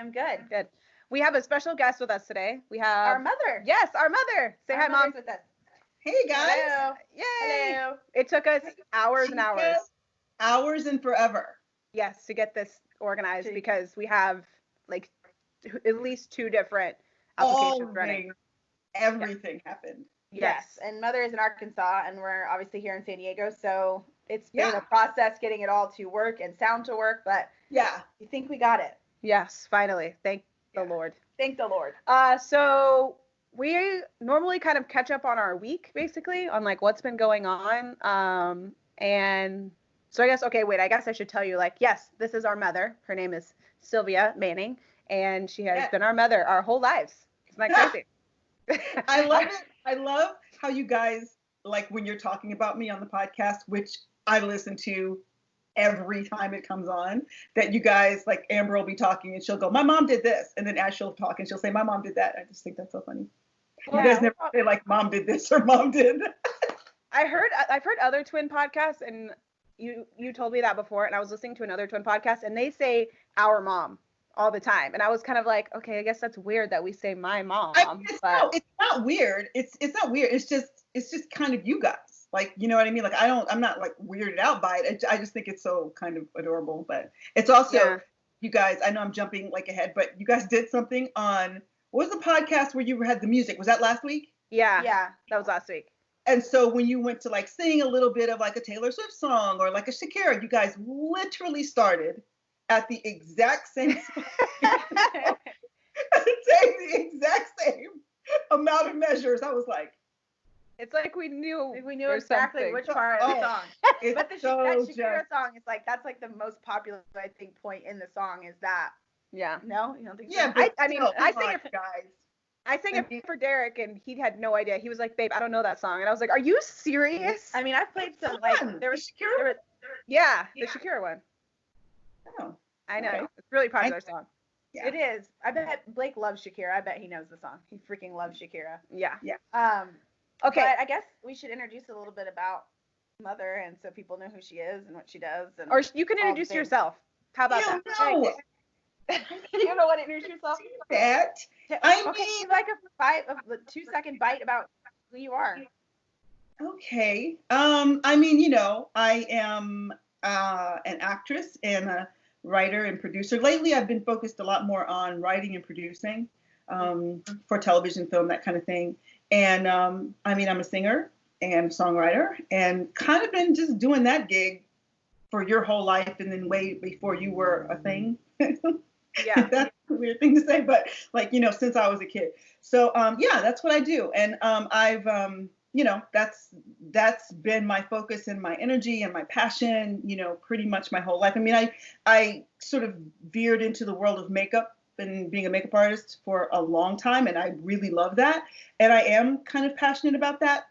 I'm good. Good. We have a special guest with us today. We have Our mother. Yes, our mother. Say hi, Mom. With us. Hey guys. Hello. Yay. Hello. It took us hours and hours. Hours and forever. Yes, to get this organized because we have like at least 2 different applications running. Everything happened. Yes. And Mother is in Arkansas, and we're obviously here in San Diego, so it's been a process getting it all to work and sound to work, but I think we got it. Yes, finally. Thank the Lord. Thank the Lord. So we normally kind of catch up on our week, basically, on like what's been going on. And so I guess, I guess I should tell you, like, yes, this is our mother. Her name is Sylvia Manning, and she has been our mother our whole lives. Isn't that crazy? I love it. I love how you guys, like when you're talking about me on the podcast, which I listen to every time it comes on, that you guys, like Amber will be talking and she'll go, my mom did this. And then as she'll talk and she'll say, my mom did that. I just think that's so funny. You guys never say like mom did this or mom did. I've heard other twin podcasts, and you told me that before, and I was listening to another twin podcast and they say our mom all the time. And I was kind of like, okay, I guess that's weird that we say my mom. No, it's not weird. It's not weird. It's just kind of you guys. Like, you know what I mean? Like, I'm not like weirded out by it. I just think it's so kind of adorable, but it's also, you guys, I know I'm jumping like ahead, but you guys did something on, what was the podcast where you had the music? Was that last week? Yeah, that was last week. And so when you went to like sing a little bit of like a Taylor Swift song or like a Shakira, you guys literally started at the exact same the exact same amount of measures. I was like, it's like we knew exactly which part of the song. But that Shakira song is like, that's like the most popular, I think, point in the song is that. Yeah. No, you don't think so? Yeah, but I mean, I sing it, guys. I sang it for Derek, and he had no idea. He was like, "Babe, I don't know that song," and I was like, "Are you serious?" I mean, I've played some like there was Shakira. The Shakira one. Oh, I know. Okay. It's a really popular song. Yeah. It is. I bet Blake loves Shakira. I bet he knows the song. He freaking loves Shakira. Yeah. Okay. But I guess we should introduce a little bit about Mother, and so people know who she is and what she does. And or you can introduce yourself. How about that? No. You don't know what to introduce yourself? I mean, like a 2-second bite about who you are. Okay. I mean, you know, I am an actress and a writer and producer. Lately, I've been focused a lot more on writing and producing for television, film, that kind of thing. And I mean, I'm a singer and songwriter, and kind of been just doing that gig for your whole life, and then way before you were a thing. Yeah. That's a weird thing to say, but like, you know, since I was a kid. So yeah, that's what I do. And I've you know, that's been my focus and my energy and my passion, you know, pretty much my whole life. I mean, I sort of veered into the world of makeup and being a makeup artist for a long time, and I really love that. And I am kind of passionate about that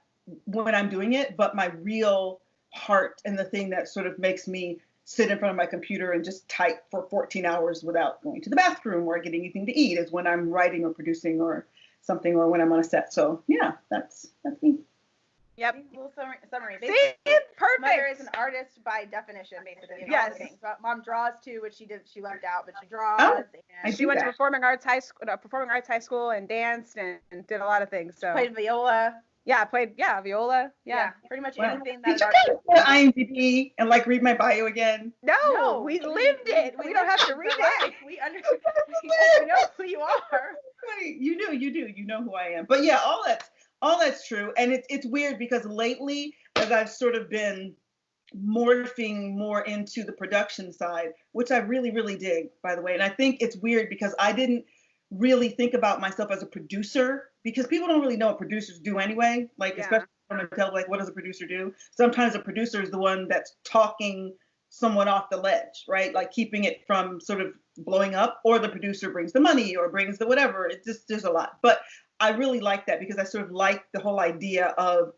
when I'm doing it, but my real heart and the thing that sort of makes me sit in front of my computer and just type for 14 hours without going to the bathroom or getting anything to eat is when I'm writing or producing or something, or when I'm on a set. So yeah, that's me. Yep. Little summary. See, it's perfect. Mother is an artist by definition, basically. Yes. Mom draws too, which she left out, but she draws. And she went to performing arts high school and danced and did a lot of things. So played viola. Yeah, I played viola. Yeah, pretty much anything that. Did you guys go to IMDb and like read my bio again? No, we lived it. We don't have to read it. We know who you are. You do. You know who I am. But yeah, all that's true. And it's weird because lately, as I've sort of been morphing more into the production side, which I really, really dig, by the way. And I think it's weird because I didn't really think about myself as a producer, because people don't really know what producers do anyway. Like, especially when I tell, like, what does a producer do? Sometimes a producer is the one that's talking someone off the ledge, right? Like keeping it from sort of blowing up, or the producer brings the money or brings the whatever. It's just, there's a lot. But I really like that because I sort of like the whole idea of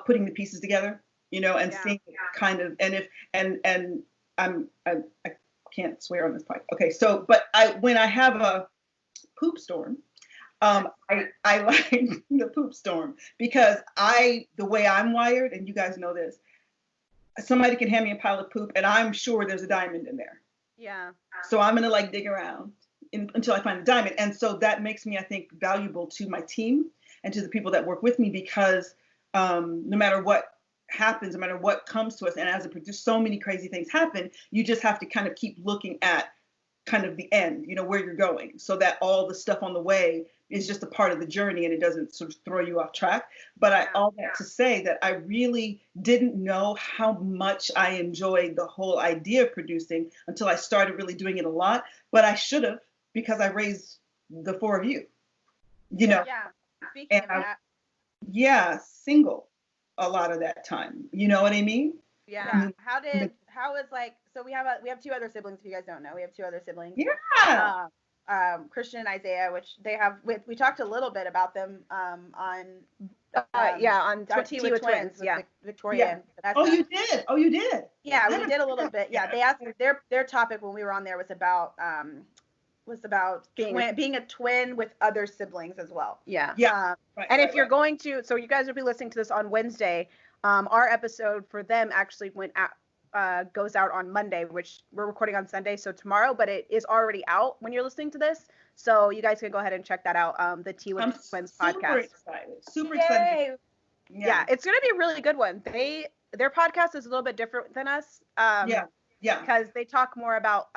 putting the pieces together, you know, and seeing kind of, and I can't swear on this part. Okay, so, but when I have a poop storm, I like the poop storm because the way I'm wired, and you guys know this, somebody can hand me a pile of poop and I'm sure there's a diamond in there. Yeah. So I'm gonna like dig around until I find the diamond. And so that makes me, I think, valuable to my team and to the people that work with me, because no matter what happens, no matter what comes to us, and as a producer, so many crazy things happen, you just have to kind of keep looking at kind of the end, where you're going, so that all the stuff on the way is just a part of the journey and it doesn't sort of throw you off track. But all that to say that I really didn't know how much I enjoyed the whole idea of producing until I started really doing it a lot. But I should have, because I raised the four of you, Yeah. Speaking of that. Yeah, single a lot of that time. You know what I mean? Yeah. How is like, so we have two other siblings, if you guys don't know. We have two other siblings. Yeah. Christian and Isaiah, which they have we talked a little bit about them on Tea with Twins. With Victoria and Vanessa. Oh, you did. Yeah, we did a little bit. Yeah, they asked their topic when we were on there was about being a twin with other siblings as well. Yeah. And if you're going to, so you guys will be listening to this on Wednesday. Our episode for them actually goes out on Monday, which we're recording on Sunday, so tomorrow, but it is already out when you're listening to this. So you guys can go ahead and check that out. The Tea with Twins podcast. Super excited. Yeah, it's going to be a really good one. Their podcast is a little bit different than us. Because they talk more about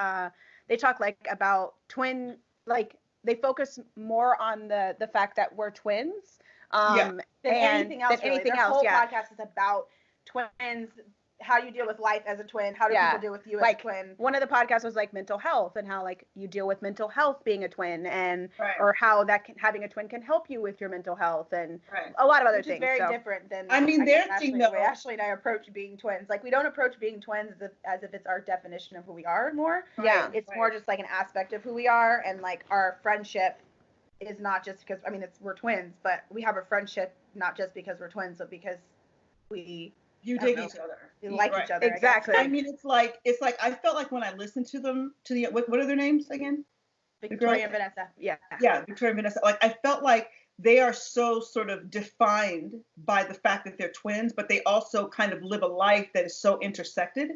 about twin, like they focus more on the fact that we're twins. Than anything else. Their whole podcast is about twins, how you deal with life as a twin, how do people deal with you as a twin. One of the podcasts was like mental health and how like you deal with mental health being a twin, and or how having a twin can help you with your mental health, and a lot of other things. Which is very different than the way Ashley and I approach being twins. Like we don't approach being twins as if it's our definition of who we are more. It's more just like an aspect of who we are, and like our friendship is not just because we're twins, but we have a friendship not just because we're twins, but because you dig each other. We like each other. Exactly. It's like I felt like when I listened to them, what are their names again? Victoria and Vanessa. Yeah, Victoria and Vanessa. Like I felt like they are so sort of defined by the fact that they're twins, but they also kind of live a life that is so intersected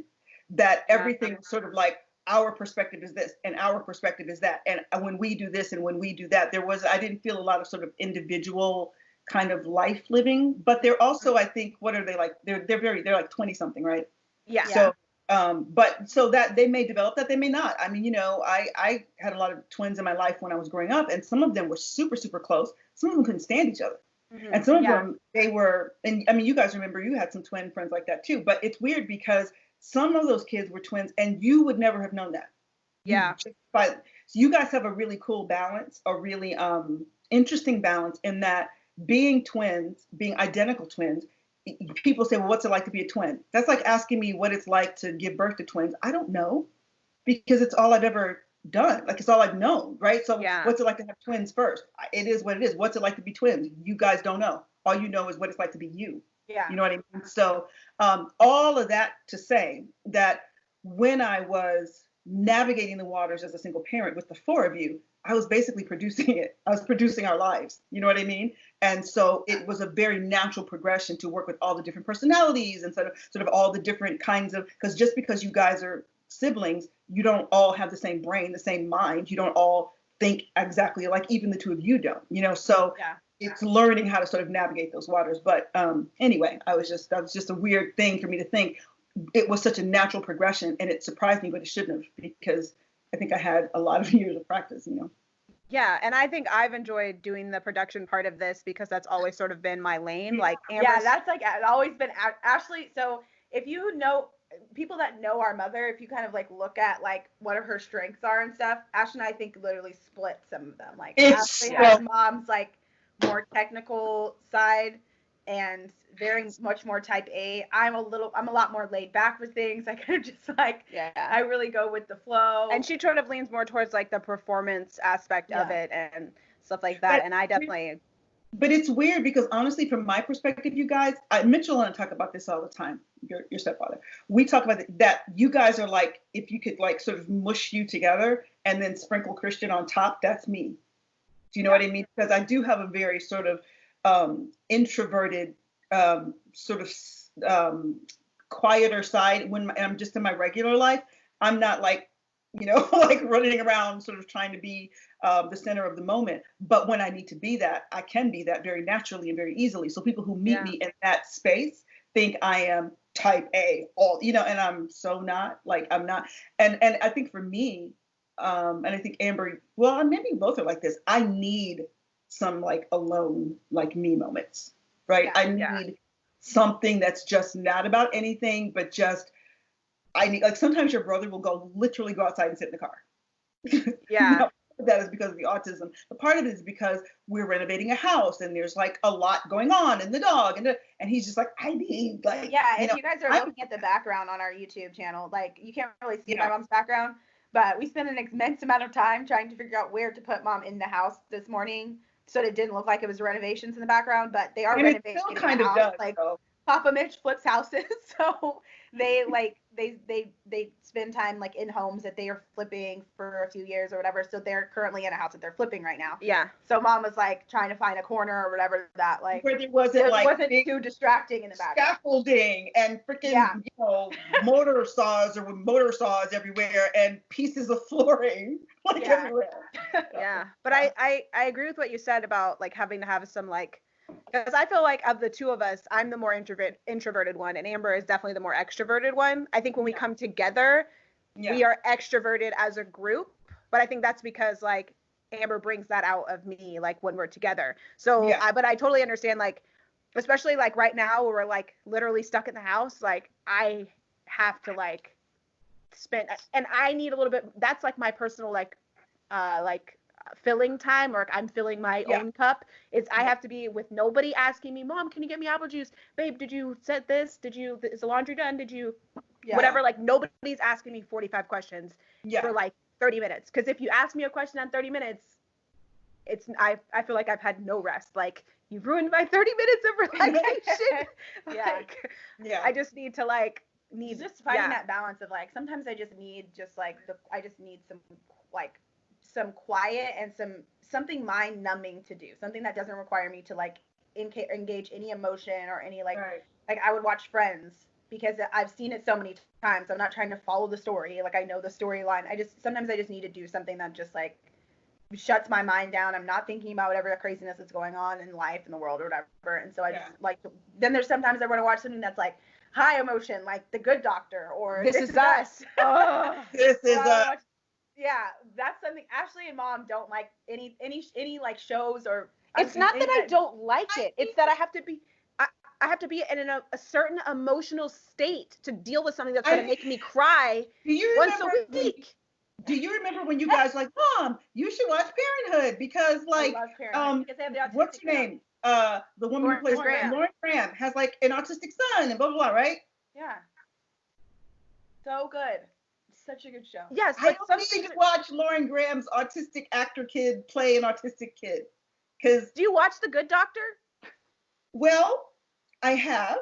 that everything is sort of like our perspective is this and our perspective is that. And when we do this and when we do that, I didn't feel a lot of sort of individual kind of life living, but they're also, I think, what are they like? They're like 20 something, right? Yeah. So, so that they may develop that, they may not. I mean, I had a lot of twins in my life when I was growing up, and some of them were super, super close. Some of them couldn't stand each other. Mm-hmm. And some of them, they were, and I mean, you guys remember you had some twin friends like that too, but it's weird because some of those kids were twins and you would never have known that. Yeah. So you guys have a really cool balance, a really interesting balance in that being twins, being identical twins, people say, well, what's it like to be a twin? That's like asking me what it's like to give birth to twins. I don't know, because it's all I've ever done. Like it's all I've known, right? So what's it like to have twins first? It is what it is. What's it like to be twins? You guys don't know. All you know is what it's like to be you. Yeah. You know what I mean? So all of that to say that when I was navigating the waters as a single parent with the four of you, I was basically producing it. I was producing our lives. You know what I mean? And so it was a very natural progression to work with all the different personalities and sort of all the different kinds of, because just because you guys are siblings, you don't all have the same brain, the same mind. You don't all think exactly like, even the two of you don't, so it's learning how to sort of navigate those waters. But anyway, that was just a weird thing for me to think. It was such a natural progression, and it surprised me, but it shouldn't have, because I think I had a lot of years of practice, Yeah, and I think I've enjoyed doing the production part of this because that's always sort of been my lane. Like that's like always been Ashley. So if you know people that know our mother, if you kind of like look at like what her strengths are and stuff, Ashley and I think literally split some of them. Like Ashley has mom's like more technical side and very much more type A. I'm a lot more laid back with things. I kind of just like, I really go with the flow. And she sort of leans more towards like the performance aspect of it and stuff like that. And I definitely. But it's weird because honestly, from my perspective, you guys, Mitchell and I talk about this all the time. Your stepfather. We talk about that you guys are like, if you could like sort of mush you together and then sprinkle Christian on top, that's me. Do you know what I mean? Because I do have a very sort of introverted, sort of quieter side when I'm just in my regular life. I'm not like, like running around sort of trying to be the center of the moment. But when I need to be that, I can be that very naturally and very easily. So people who meet me in that space think I am type A, and I'm so not. Like, I'm not. And I think for me, and I think Amber, well, maybe both are like this. I need some like alone, like me moments, right? Yeah, I need something that's just not about anything, but just I need, like, sometimes your brother will literally go outside and sit in the car. Yeah. Now, that is because of the autism. But part of it is because we're renovating a house and there's like a lot going on, and the dog, and he's just like, I need, like, if you guys are looking at the background on our YouTube channel, like, you can't really see my mom's background, but we spent an immense amount of time trying to figure out where to put mom in the house this morning so that it didn't look like it was renovations in the background, but they are renovating. It still kind of does, like, though. Papa Mitch flips houses, so they spend time like in homes that they are flipping for a few years or whatever. So they're currently in a house that they're flipping right now. Yeah. So mom was like trying to find a corner or whatever that like where there wasn't too distracting in the background. Scaffolding and freaking motor saws everywhere and pieces of flooring everywhere. Yeah, but I agree with what you said about like having to have some like. Because I feel like of the two of us, I'm the more introverted one, and Amber is definitely the more extroverted one. I think when we come together, we are extroverted as a group, but I think that's because like Amber brings that out of me, like when we're together. So, but I totally understand, like, especially like right now where we're like literally stuck in the house, like I have to like spend, and I need a little bit, that's like my personal like filling time, or I'm filling my own cup. It's I have to be with nobody asking me, Mom, can you get me apple juice? Babe, did you set this? Is the laundry done? Did you whatever? Like nobody's asking me 45 questions for like 30 minutes. Because if you ask me a question on 30 minutes, it's I feel like I've had no rest. Like, you've ruined my 30 minutes of relaxation. I just need to just finding that balance of like, sometimes I just need some quiet and something mind numbing to do, something that doesn't require me to like engage any emotion or any like I would watch Friends because I've seen it so many times. I'm not trying to follow the story, like I know the storyline. Sometimes I just need to do something that just like shuts my mind down. I'm not thinking about whatever craziness is going on in life, in the world, or whatever. And so I just like then there's sometimes I want to watch something that's like high emotion, like The Good Doctor or This Is Us. This Is Us. Yeah, that's something Ashley and Mom don't like any like shows or. It's not that I don't like it. It's that I have to be in a certain emotional state to deal with something that's going to make me cry once a week. Do you remember when you guys like, Mom, you should watch Parenthood because like because they have the what's her name? The woman who plays Lauren Graham has like an autistic son and blah blah blah, right? Yeah. So good. Such a good show. Yes, I don't need to watch Lauren Graham's autistic actor kid play an autistic kid. Because do you watch The Good Doctor? Well, I have.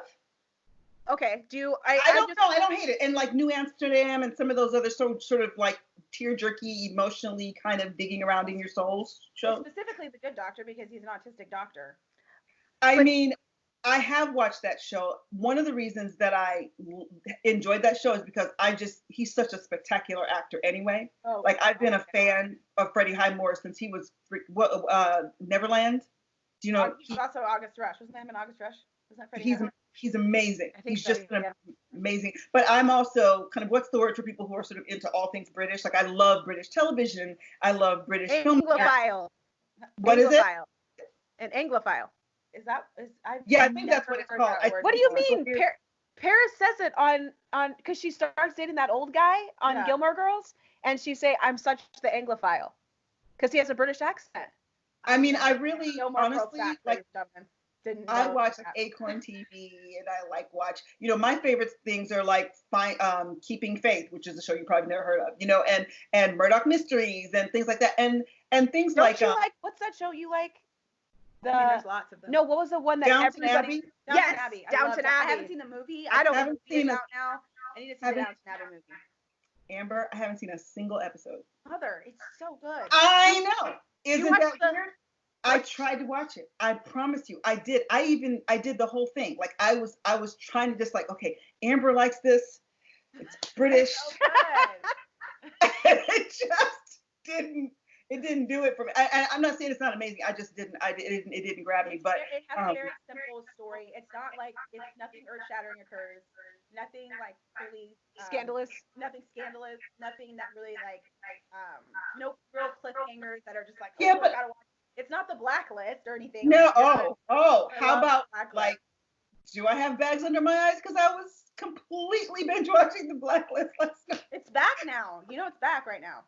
Okay. I don't know. I don't hate it. And like New Amsterdam and some of those other sort of like tear jerky, emotionally kind of digging around in your souls shows. Specifically The Good Doctor because he's an autistic doctor. I mean, I have watched that show. One of the reasons that I enjoyed that show is because he's such a spectacular actor anyway. Like I've been a fan of Freddie Highmore since he was Neverland. Do you know? He's also August Rush. Wasn't that him in August Rush? Wasn't that Freddie Highmore? He's amazing. He's just amazing. But I'm also kind of, what's the word for people who are sort of into all things British? Like I love British television. I love British film. Anglophile. What is it? An Anglophile. I think that's what it's called. What do you mean? Paris says it on because she starts dating that old guy on Gilmore Girls, and she say, "I'm such the Anglophile," because he has a British accent. I mean, I really honestly like. I watch like Acorn TV, and I watch. My favorite things are like Keeping Faith, which is a show you probably never heard of. And Murdoch Mysteries and things like that, and things Don't you like what's that show you like? There's lots of them. No, what was the one that Downton everybody? Abbey? Yes, Downton Abbey. I haven't seen the movie. I haven't seen it now. I need to see the Downton Abbey movie. Amber, I haven't seen a single episode. Mother, it's so good. I know. Isn't that weird? I tried to watch it. I promise you, I did. I did the whole thing. Like I was trying to just like, okay, Amber likes this. It's British. So good. It just didn't do it for me. I'm not saying it's not amazing. I just didn't. It didn't grab me. But it has a very simple story. It's not like it's nothing earth shattering occurs. Nothing like really Scandalous. Nothing scandalous. Nothing that really like no real cliffhangers that are just like, oh, yeah, I but gotta watch. It's not the Blacklist or anything. no. Like, How about Blacklist. like? Do I have bags under my eyes? Because I was completely binge watching the Blacklist last night. It's back now. You know it's back right now.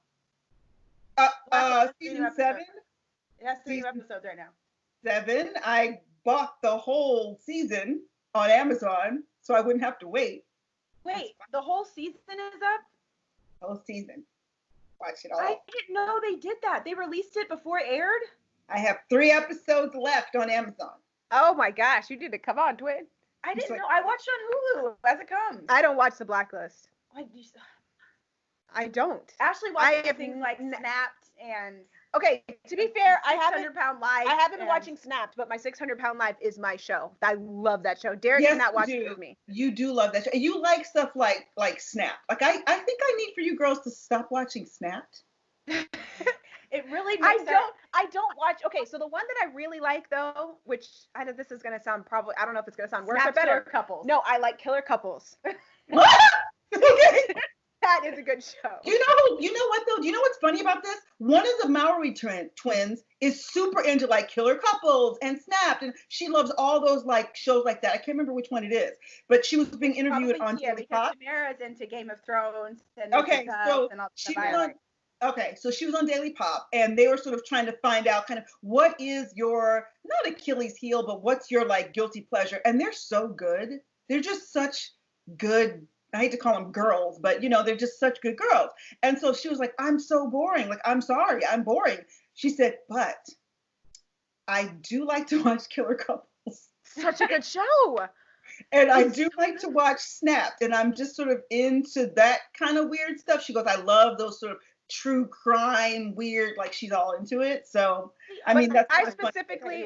Season 7. It has 3 new episodes right now. 7. I bought the whole season on Amazon, so I wouldn't have to wait. Wait, the whole season is up? Whole season. Watch it all. I didn't know they did that. They released it before it aired? I have 3 episodes left on Amazon. Oh my gosh, you need to come on, twin. I didn't know. I watched it on Hulu as it comes. I don't watch The Blacklist. Like, I don't. Ashley watches things like Snapped and Okay, to be fair, I haven't 600-Pound Life. I haven't been watching Snapped, but my 600-Pound Life is my show. I love that show. Derek cannot watch it with me. You do love that show. You like stuff like Snapped. Like I think I need for you girls to stop watching Snapped. It really makes I don't watch. Okay, so the one that I really like though, which I know this is gonna sound probably, I don't know if it's gonna sound worse or better. Couples. No, I like Killer Couples. Okay. That is a good show. You know what though? Do you know what's funny about this? One of the Maori twins is super into like Killer Couples and Snapped, and she loves all those like shows like that. I can't remember which one it is, but she was being interviewed on Daily Pop. Tamara's into Game of Thrones and okay, so she was on. Okay, so she was on Daily Pop, and they were sort of trying to find out kind of what is your, not Achilles heel, but what's your like guilty pleasure. And they're so good. They're just such good, I hate to call them girls, but you know, they're just such good girls. And so she was like, I'm so boring. Like, I'm sorry, I'm boring. She said, but I do like to watch Killer Couples. Such a good show. And I do like to watch Snapped, and I'm just sort of into that kind of weird stuff. She goes, I love those sort of true crime, weird, like she's all into it. So I mean, that's I specifically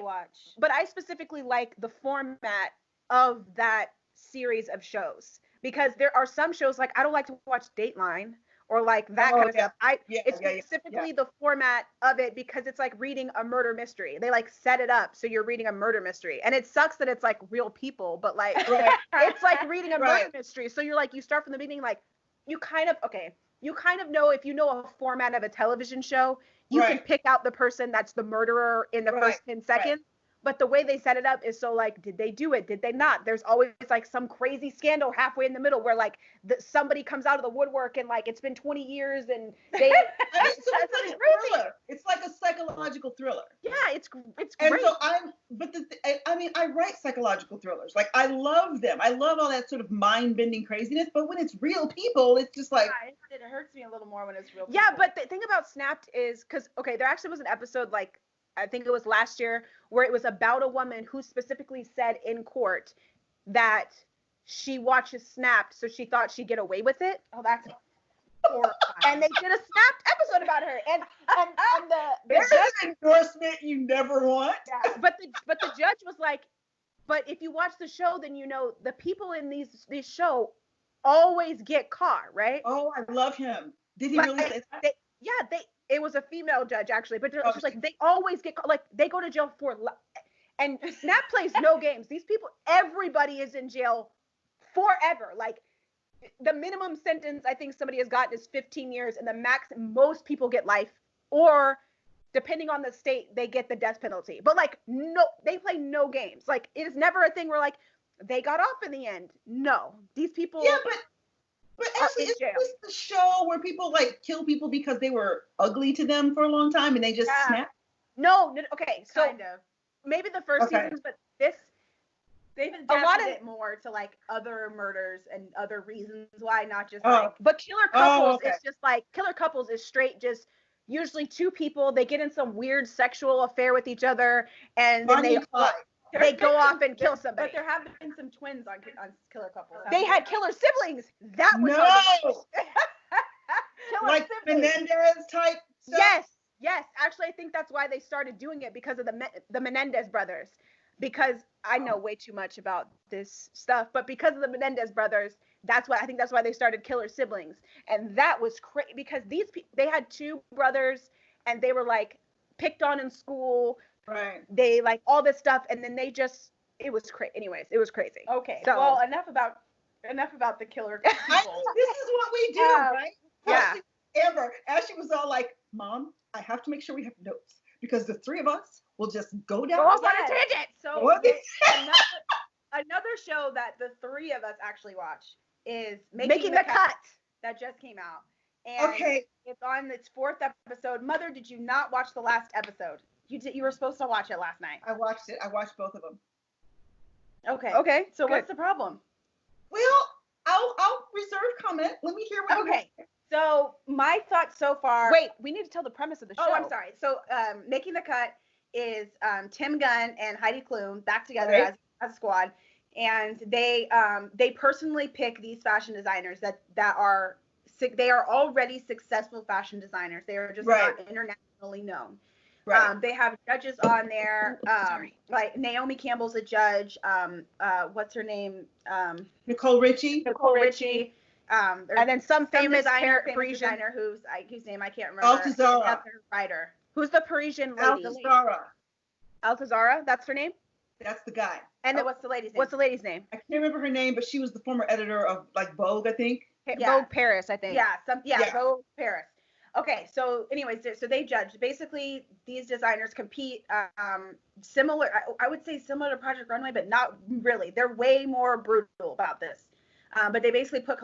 like the format of that series of shows, because there are some shows like I don't like to watch Dateline or like that kind of stuff. It's specifically the format of it, because it's like reading a murder mystery. They like set it up so you're reading a murder mystery, and it sucks that it's like real people, but like it's like reading a murder mystery. So you're like, you start from the beginning, like you kind of know, if you know a format of a television show, you can pick out the person that's the murderer in the first 10 seconds. But the way they set it up is so like, did they do it? Did they not? There's always like some crazy scandal halfway in the middle where like somebody comes out of the woodwork and like it's been 20 years and they. It's like a thriller. It's like a psychological thriller. Yeah, it's great. And so I write psychological thrillers. Like I love them. I love all that sort of mind-bending craziness. But when it's real people, it's just like it hurts me a little more when it's real people. Yeah, but the thing about Snapped is, because there actually was an episode like, I think it was last year, where it was about a woman who specifically said in court that she watches Snapped, so she thought she'd get away with it. Oh, that's horrifying. And they did a Snapped episode about her, and the there's an endorsement you never want. Yeah. But the judge was like, but if you watch the show, then you know the people in these show always get caught, right? Oh, I love him. Did he really say that? It was a female judge actually, but she's like, they always get caught, like they go to jail for, and Snap plays no games. These people, everybody is in jail forever. Like the minimum sentence I think somebody has gotten is 15 years, and the max most people get life, or depending on the state, they get the death penalty. But like no, they play no games. Like it is never a thing where like they got off in the end. No, these people. Yeah, but actually, isn't this the show where people like kill people because they were ugly to them for a long time and they just snap? No, okay, so kind of. Maybe the first seasons, but they've adapted it more to like other murders and other reasons why, not just like. But Killer Couples is just like, Killer Couples is straight just usually two people, they get in some weird sexual affair with each other, and then they go off and kill somebody. But there have been some twins on Killer Couples. They had killer siblings. That was like Menendez type stuff? Yes. Actually, I think that's why they started doing it, because of the Menendez brothers. because I know way too much about this stuff, but because of the Menendez brothers, that's why they started Killer Siblings. And that was crazy because they had two brothers and they were like picked on in school. Right. They like all this stuff and then it was crazy. Anyways, it was crazy. Okay. So, well, enough about the killer people. I mean, this is what we do, right? Yeah. Ashley was all like, Mom, I have to make sure we have notes because the three of us will just go down. Go off on a tangent. So another show that the three of us actually watch is Making the Cut that just came out. And it's on its 4th episode. Mother, did you not watch the last episode? You were supposed to watch it last night. I watched it. I watched both of them. Okay. So what's the problem? Well, I'll reserve comment. Let me hear what you have. So my thoughts so far. Wait, we need to tell the premise of the show. Oh, I'm sorry. So Making the Cut is Tim Gunn and Heidi Klum back together as a squad, and they personally pick these fashion designers that are already successful fashion designers. They are just not internationally known. Right. They have judges on there. Like Naomi Campbell's a judge. What's her name? Nicole Richie. And then some famous Parisian designer whose name I can't remember. Altazara. Writer. Who's the Parisian lady? Altazara. That's her name. That's the guy. And what's the lady's name? What's the lady's name? I can't remember her name, but she was the former editor of like Vogue, I think. Vogue Paris, I think. Vogue Paris. Okay, so anyways, so they judge. Basically, these designers compete similar, I would say similar to Project Runway, but not really. They're way more brutal about this. But they basically put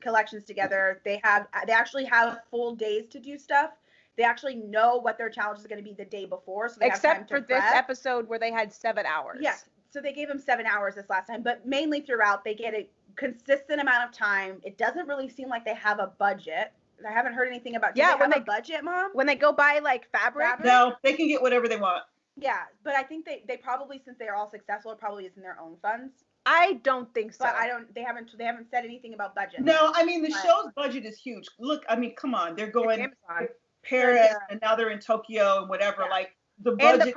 collections together. They actually have full days to do stuff. They actually know what their challenge is going to be the day before. So they have time to prep. Except for this episode where they had 7 hours. Yes. So they gave them 7 hours this last time, but mainly throughout they get a consistent amount of time. It doesn't really seem like they have a budget. I haven't heard anything about. Do they have a budget, Mom? When they go buy like fabric? No, they can get whatever they want. Yeah, but I think they probably, since they are all successful, it probably is in their own funds. I don't think so. But they haven't said anything about budget. No, I mean the show's budget is huge. Look, I mean, come on, they're going to Paris and now they're in Tokyo and whatever. Yeah. Like the budget. And the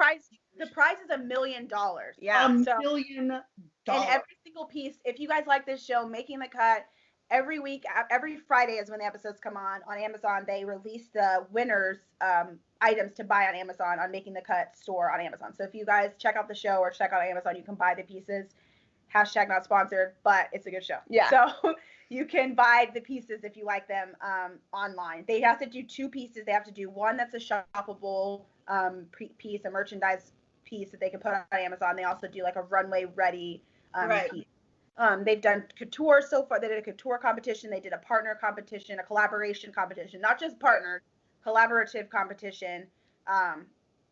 prize is $1 million. Yeah, $1 million. And every single piece. If you guys like this show, Making the Cut. Every week, every Friday is when the episodes come on Amazon. They release the winners' items to buy on Amazon on Making the Cut store on Amazon. So if you guys check out the show or check out Amazon, you can buy the pieces. # not sponsored, but it's a good show. Yeah. So you can buy the pieces if you like them online. They have to do 2 pieces. They have to do one that's a shoppable piece, a merchandise piece that they can put on Amazon. They also do like a runway ready piece. They've done couture so far. They did a couture competition. They did a partner competition, a collaboration competition, not just partner, collaborative competition.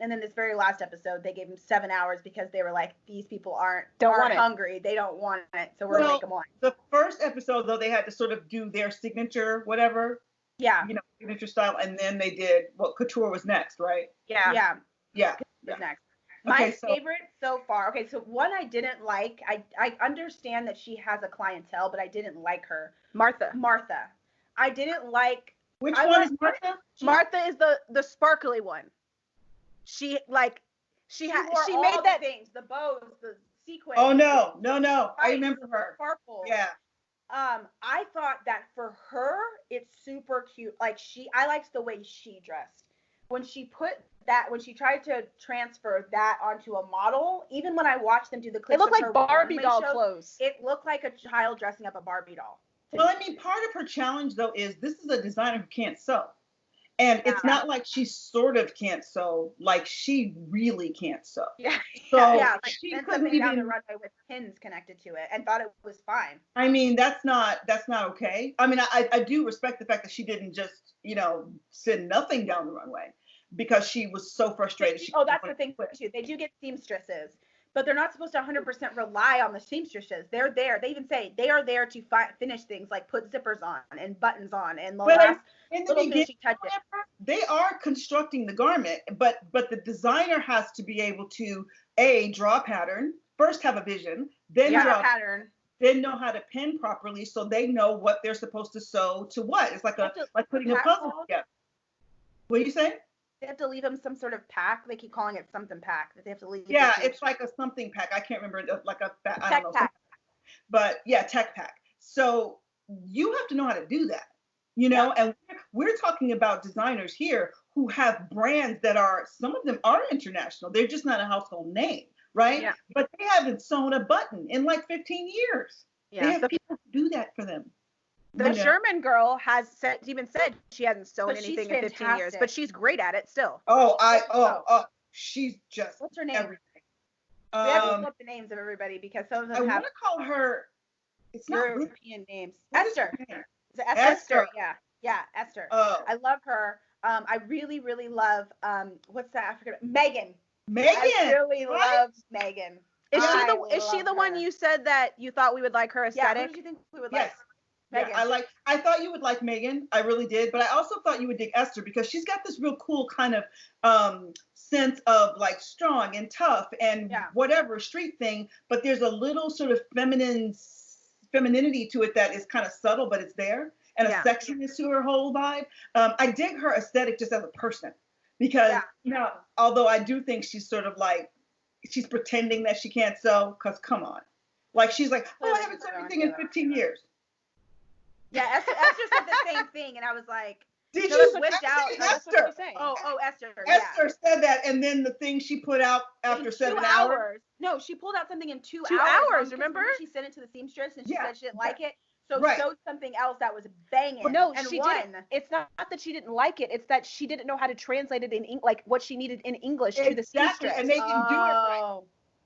And then this very last episode, they gave them 7 hours because they were like, these people aren't hungry. They don't want it. So we're going to make them want it. The first episode, though, they had to sort of do their signature, whatever. Yeah. Signature style. And then they did, couture was next, right? Yeah. Was next. My favorite so far. Okay, so one I didn't like. I understand that she has a clientele, but I didn't like her. Martha. I didn't like. Which one is Martha? Martha is the sparkly one. She made that things, the bows, the sequins. Oh no. I remember her. Sparkles. Yeah. I thought that for her, it's super cute. Like I liked the way she dressed. When she tried to transfer that onto a model, even when I watched them do the clips, it looked like Barbie doll clothes. It looked like a child dressing up a Barbie doll. Well, I mean, part of her challenge though is this is a designer who can't sew. And it's not like she sort of can't sew, like she really can't sew. Yeah. So like she couldn't even down the runway with pins connected to it and thought it was fine. I mean, that's not okay. I mean, I do respect the fact that she didn't just, send nothing down the runway because she was so frustrated. That's the thing too. They do get seamstresses, but they're not supposed to 100% rely on the seamstresses. They're there. They even say they are there to finish things like put zippers on and buttons on and the last little finishing touches. They are constructing the garment, but the designer has to be able to draw a pattern, first have a vision, then draw a pattern, then know how to pin properly so they know what they're supposed to sew to what. It's like putting a puzzle together. What do you say? They have to leave him some sort of pack. They keep calling it something pack that they have to leave. Yeah, it's like a something pack. I can't remember, like I tech don't know. pack. But yeah, tech pack. So you have to know how to do that, you know. And we're talking about designers here who have brands that are, some of them are international. They're just not a household name, right? Yeah. But they haven't sewn a button in like 15 years. Yeah. They have people who do that for them. The Sherman girl has even said she hasn't sewn But anything she's in 15 years, but she's great at it still. She's just, what's her name? everything. We have to look up the names of everybody because some of them I have want to call her, it's not European names. What is Esther. her name? Is it Esther. Yeah, Esther. Oh. I love her. I really, really love what's that African? Megan. Megan. I really right? love Megan. Is she the one you said that you thought we would like her aesthetic? Yeah, who did you think we would Yes. like? Yeah, Megan. I thought you would like Megan. I really did, but I also thought you would dig Esther because she's got this real cool kind of sense of like strong and tough and whatever street thing, but there's a little sort of femininity to it that is kind of subtle, but it's there, and a sexiness to her whole vibe. I dig her aesthetic just as a person because although I do think she's sort of like, she's pretending that she can't sew, because come on. Like she's like, I haven't sewn anything in 15 years. Yeah, Esther said the same thing, and I was like, did you switch out? Esther. Esther. Esther said that, and then the thing she put out after 7 hours. No, she pulled out something in 2 2 hours. Remember? She sent it to the seamstress, and she said she didn't like it. So sewed something else that was banging. No, and she didn't. It's not that she didn't like it. It's that she didn't know how to translate it in like what she needed in English to the seamstress. And they didn't do it right.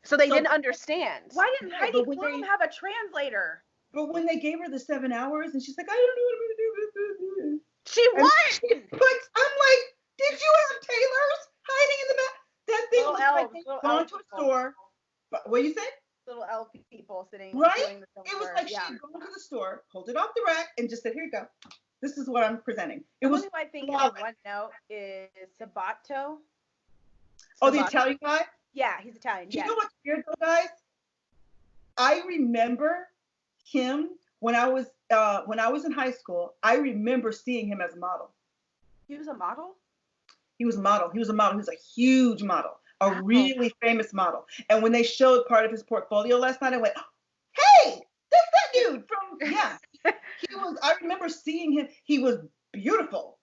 So they didn't understand. Why didn't Heidi Klum have a translator? But when they gave her the 7 hours, and she's like, I don't know what I'm gonna do. She won. I'm like, did you have tailors hiding in the back? That thing was like they'd gone to a store. But what do you say? Little elf people sitting. Right? It was like she had gone to the store, pulled it off the rack, and just said, here you go. This is what I'm presenting. It was. The only thing I one note is Sabato. Oh, the Italian guy? Yeah, he's Italian. You know what's weird though, guys? I remember him when I was in high school. I remember seeing him as a model. He was a model? He was a model. He was a huge model, a really famous model. And when they showed part of his portfolio last night, I went, hey, that's that dude from, he was, I remember seeing him. He was beautiful.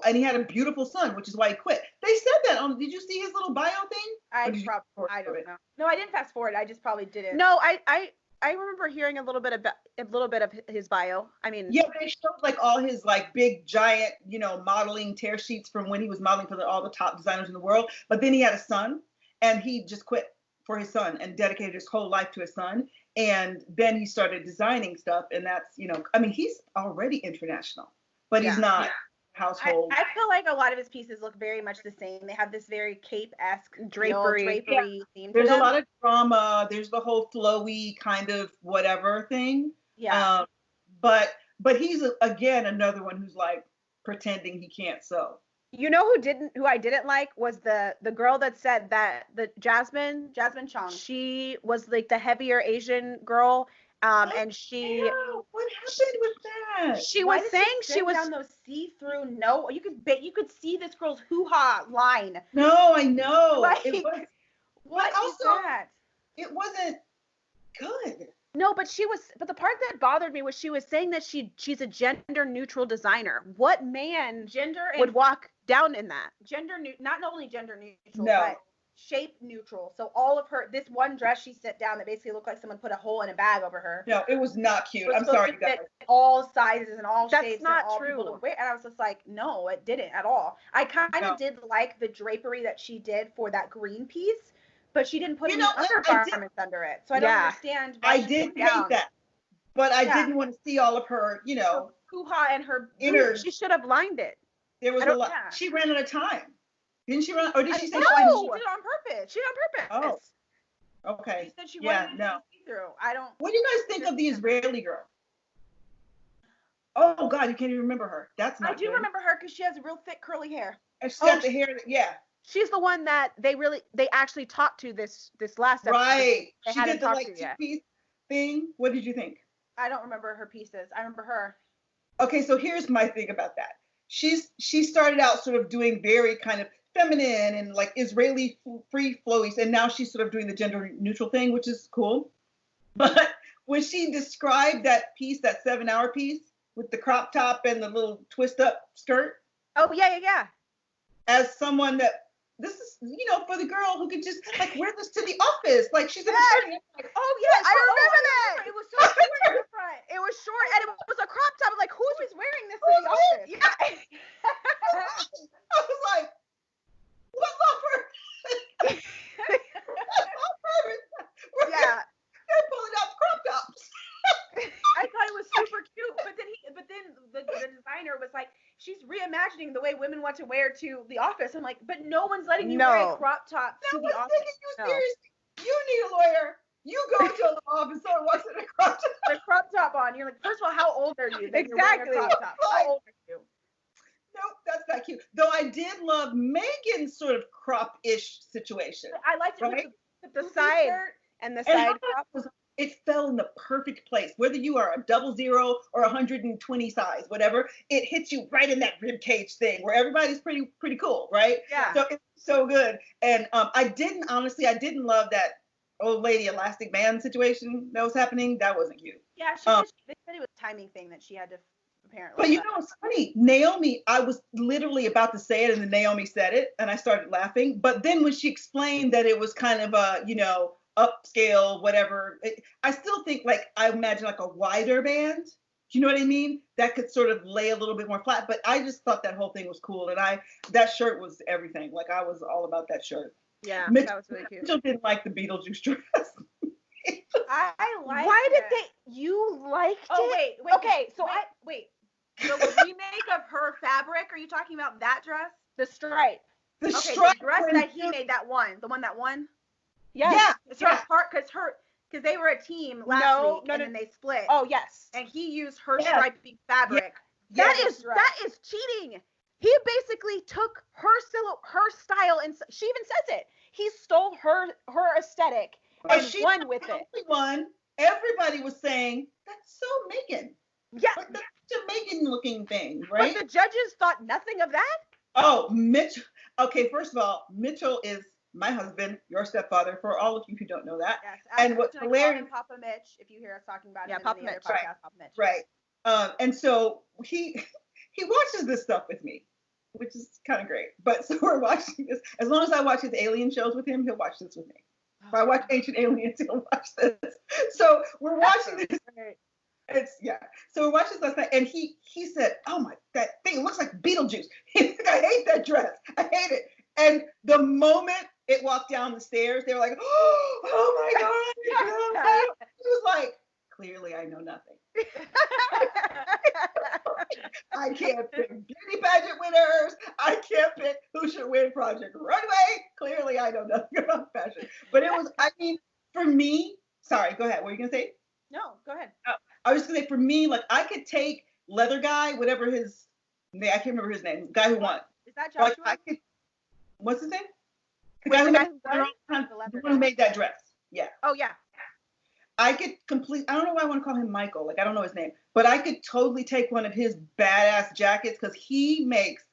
And he had a beautiful son, which is why he quit. They said that did you see his little bio thing? I don't know. No, I didn't fast forward. I just probably didn't. No, I remember hearing a little bit of his bio. I mean, yeah, they showed like all his like big giant, modeling tear sheets from when he was modeling for all the top designers in the world. But then he had a son, and he just quit for his son and dedicated his whole life to his son. And then he started designing stuff, and that's I mean, he's already international, but he's not. Household. I feel like a lot of his pieces look very much the same. They have this very Cape-esque drapery theme. There's a lot of drama. There's the whole flowy kind of whatever thing. Yeah. But he's again another one who's like pretending he can't sew. You know who I didn't like was the girl that said that the Jasmine Chong. She was like the heavier Asian girl. And she. What happened with that? She was saying she was down those see-through. No, you could see this girl's hoo-ha line. No, I know. Like, it was. What is that? It wasn't good. No, but the part that bothered me was she was saying that she's a gender-neutral designer. What man would walk down in that? Not only gender neutral, but shape neutral. So all of her, this one dress she set down that basically looked like someone put a hole in a bag over her. No, it was not cute. I'm sorry, you guys. All sizes and all shapes. That's not and all true. People to wear. And I was just like, no, it didn't at all. I kind of did like the drapery that she did for that green piece, but she didn't put any undergarments under it. So I don't understand why I did hate that. But I didn't want to see all of her, hoo-ha and her innards. She should have lined it. There was a lot. Yeah. She ran out of time. Didn't she run? Or did she say? No, she did it on purpose. She did it on purpose. Oh, okay. She said she wanted to see through. I don't. What do you guys think of the Israeli girl? Oh God, you can't even remember her. That's not. I do remember her because she has real thick curly hair. And she's got the hair. She's the one that they actually talked to this last episode. Right. She did the like two-piece thing. What did you think? I don't remember her pieces. I remember her. Okay, so here's my thing about that. she started out sort of doing very kind of feminine and like Israeli free flowies, and now she's sort of doing the gender neutral thing, which is cool. But when she described that piece, that 7-hour piece with the crop top and the little twist up skirt. Oh yeah. As someone that this is, for the girl who could just like wear this to the office, like she's in the party. Like, oh yes, I remember that. It was so short in the front. It was short and it was a crop top. I'm like, who's wearing this to the office? Yeah. I was like, what law firm? Yeah. They're pulling out crop tops. I thought it was super cute, but then the designer was like, she's reimagining the way women want to wear to the office. I'm like, but no one's letting you wear a crop top to the office. You seriously. You need a lawyer. You go to the office, someone walks in a crop top. The crop top on. You're like, first of all, how old are you? That Exactly. You're wearing a crop top? How old are you? Nope, that's not cute. Though I did love Megan's sort of crop-ish situation. I liked it right? with the side shirt. and the side crop. It fell in the perfect place. Whether you are a 00 or 120 size, whatever, it hits you right in that rib cage thing where everybody's pretty cool, right? Yeah. So it's so good. And I didn't love that old lady elastic band situation that was happening. That wasn't cute. Yeah, they said it was a timing thing that she had to apparently. But it's funny. Naomi, I was literally about to say it, and then Naomi said it, and I started laughing. But then when she explained that it was kind of a, upscale, whatever, I still think I imagine like a wider band. Do you know what I mean? That could sort of lay a little bit more flat. But I just thought that whole thing was cool, and that shirt was everything. Like I was all about that shirt. Yeah, Mitchell, that was really cute. Mitchell didn't like the Beetlejuice dress. I liked Why it. you liked it? Oh wait. Okay, so wait. The remake of her fabric? Are you talking about that dress? The stripe. The Okay, stripe the dress when that he made, the one that won. Yes. Yeah. It's her part because they were a team last week and then they split. Oh yes. And he used her striping fabric. Yeah. That is cheating. He basically took her style, and she even says it. He stole her aesthetic and won with it. Only one. Everybody was saying that's so Megan. Yeah. Like, that's a Megan looking thing, right? But the judges thought nothing of that. Oh, Mitchell. Okay, first of all, Mitchell is my husband, your stepfather, for all of you who don't know that. Yes. And what's hilarious, Papa Mitch, if you hear us talking about him Papa in the other Mitch. podcast, Papa Mitch. Right. And so he watches this stuff with me, which is kind of great. But so we're watching this. As long as I watch his alien shows with him, he'll watch this with me. If I watch Ancient Aliens, he'll watch this. So we're watching this. So we're watching this last night, and he said, "Oh my, that thing looks like Beetlejuice. I hate that dress. I hate it." And the moment it walked down the stairs, they were like, "Oh my god!" It was like, clearly, I know nothing. I can't pick beauty pageant winners. I can't pick who should win Project Runway. Clearly, I know nothing about fashion. But it was, for me, sorry, go ahead. What were you going to say? No, go ahead. I was going to say, for me, I could take Leather Guy, whatever his name, I can't remember his name, the guy who won. Is that Joshua? What's his name? The guy who made that dress. Yeah. Oh, yeah. I could I don't know why I want to call him Michael. I don't know his name. But I could totally take one of his badass jackets because he makes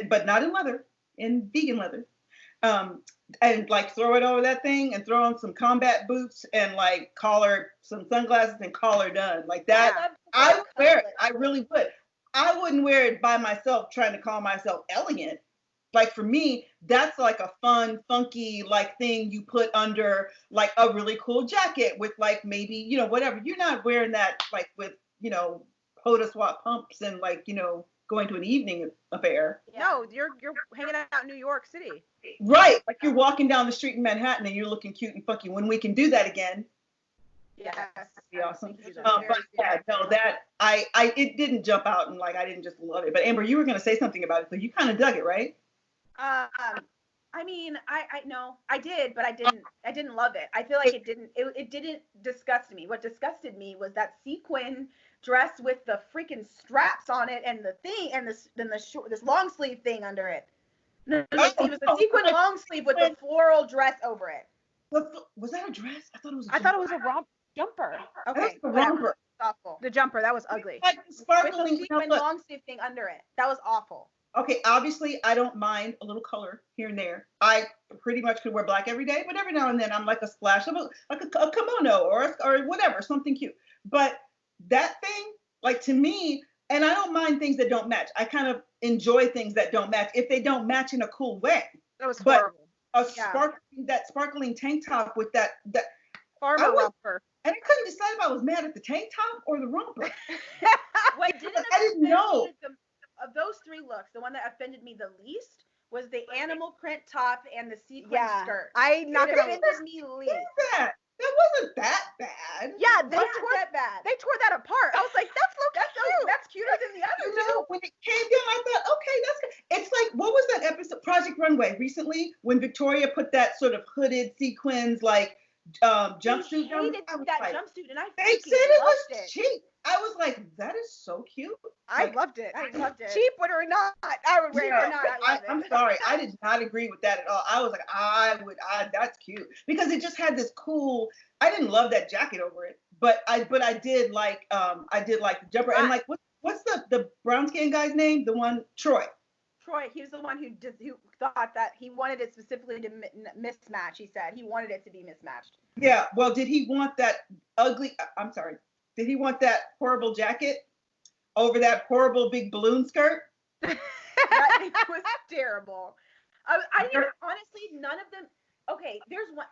but not in leather, in vegan leather. And throw it over that thing and throw on some combat boots and collar, some sunglasses and call her done. Like that. I would wear it. I really would. I wouldn't wear it by myself trying to call myself elegant. For me, that's a fun, funky thing you put under a really cool jacket with maybe, whatever. You're not wearing that with, POTA swap pumps and going to an evening affair. No, you're hanging out in New York City. Right. You're walking down the street in Manhattan and you're looking cute and funky. When we can do that again. Yes. That'd be awesome. But yeah, no, that it didn't jump out and I didn't just love it. But Amber, you were going to say something about it, so you kind of dug it, right? I mean, I did, but I didn't love it. I feel like it didn't disgust me. What disgusted me was that sequin dress with the freaking straps on it and the thing and this long sleeve thing under it. No, it was a sequin long sleeve with the floral dress over it. Was that a dress? I thought it was a romper. Okay. A romper. awful. The jumper, that was ugly. Like the With the sparkling. sequin long sleeve thing under it. That was awful. Okay, obviously I don't mind a little color here and there. I pretty much could wear black every day, but every now and then I'm like a splash of a kimono or whatever, something cute. But that thing, like to me, and I don't mind things that don't match. I kind of enjoy things that don't match if they don't match in a cool way. That was But horrible. that sparkling tank top with that Farmer romper. and I couldn't decide if I was mad at the tank top or the romper. Wait, I didn't know. Of those three looks, the one that offended me the least was the animal print top and the sequin skirt. I'm not gonna. Offended me least. That wasn't that bad. Yeah, They tore that bad. They tore that apart. I was like, that's cute. That's cuter than the other two. When it came down, I thought, okay, that's good. It's like, what was that episode, Project Runway, recently, when Victoria put that sort of hooded sequins, like, jumpsuit I hated on? that jumpsuit, and I They freaking said it loved was it. cheap. I was like, that is so cute. I Like, loved it. I loved it. Cheap or not, I would wear Yeah. it. or not, I love it. I'm sorry, I did not agree with that at all. I was like, that's cute because it just had this cool. I didn't love that jacket over it, but I did like the jumper and like what's the brown skin guy's name? The one Troy. Troy, he was the one who thought that he wanted it specifically to mismatch. He said he wanted it to be mismatched. Yeah. Well, did he want that ugly? I'm sorry. Did he want that horrible jacket over that horrible big balloon skirt? That was terrible. I didn't even, honestly, none of them. Okay, there's one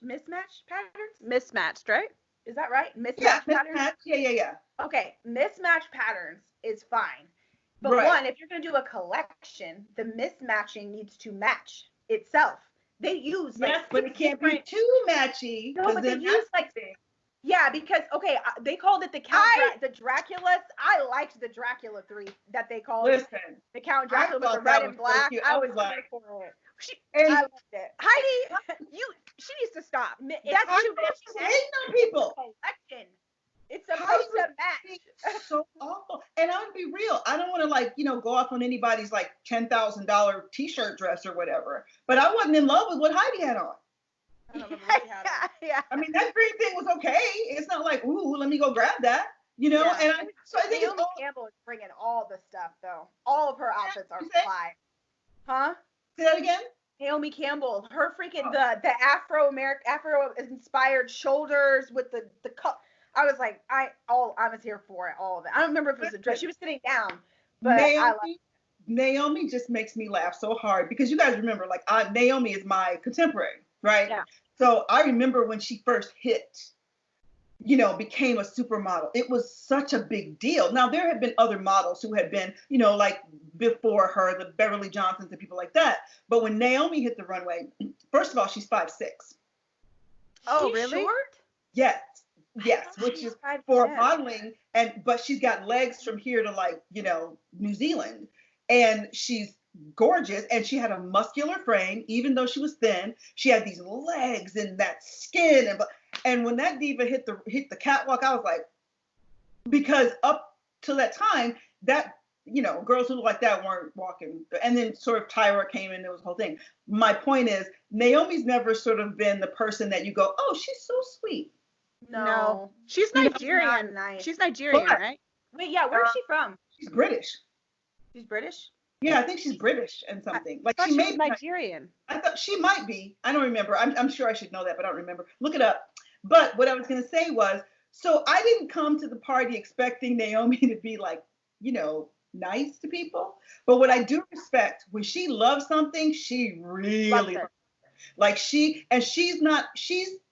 mismatch patterns. Mismatched, right? Is that right? Mismatch Yeah. patterns. Mismatch. Yeah. Okay, mismatch patterns is fine, but Right. one, if you're gonna do a collection, the mismatching needs to match itself. They use like Yes, but it can't be different. too matchy. No, 'cause but they then use that's like the thing. yeah, because okay, they called it the the Draculas. I liked the Dracula 3 that they called it. Listen, The Count I Dracula with the thought that red and was so black. cute. I I was was like- here for it. and I loved it. Heidi, she needs to stop. That's I'm too much. just hating on people. Collection. It's How supposed you to match. It's so awful. And I'll be real. I don't want to go off on anybody's like $10,000 t-shirt dress or whatever. But I wasn't in love with what Heidi had on. I don't remember what she had on. Yeah. I mean, that green thing was okay. It's not like, ooh, let me go grab that. Yeah. And I think Naomi it's all. Campbell is bringing all the stuff though. All of her outfits are You say? fly. Huh? Say that again. Naomi Campbell, her freaking Oh. the Afro inspired shoulders with the cup. I was like, I was here for it, all of it. I don't remember if it was a dress. She was sitting down, but Naomi just makes me laugh so hard because you guys remember, like, Naomi is my contemporary, right? Yeah. So I remember when she first hit, became a supermodel. It was such a big deal. Now, there had been other models who had been, like before her, the Beverly Johnsons and people like that. But when Naomi hit the runway, first of all, she's 5'6". Oh, She's really? short? Yes, thought which she is was 5'10". for modeling, but she's got legs from here to like, New Zealand, and she's gorgeous, and she had a muscular frame, even though she was thin. She had these legs and that skin, and when that diva hit the catwalk, I was like, because up to that time, that girls who look like that weren't walking, and then sort of Tyra came in, there was a whole thing. My point is, Naomi's never sort of been the person that you go, oh, she's so sweet. No. She's Not Nigerian. nice. She's Nigerian, But- right? Wait, yeah, where is she from? She's British. She's British? Yeah, I think she's British and something. I thought she she may was Nigerian. I thought she might be. I don't remember. I'm sure I should know that, but I don't remember. Look it up. But what I was going to say was, so I didn't come to the party expecting Naomi to be like, nice to people. But what I do respect, when she loves something, she really Loves it. loves it. Like she's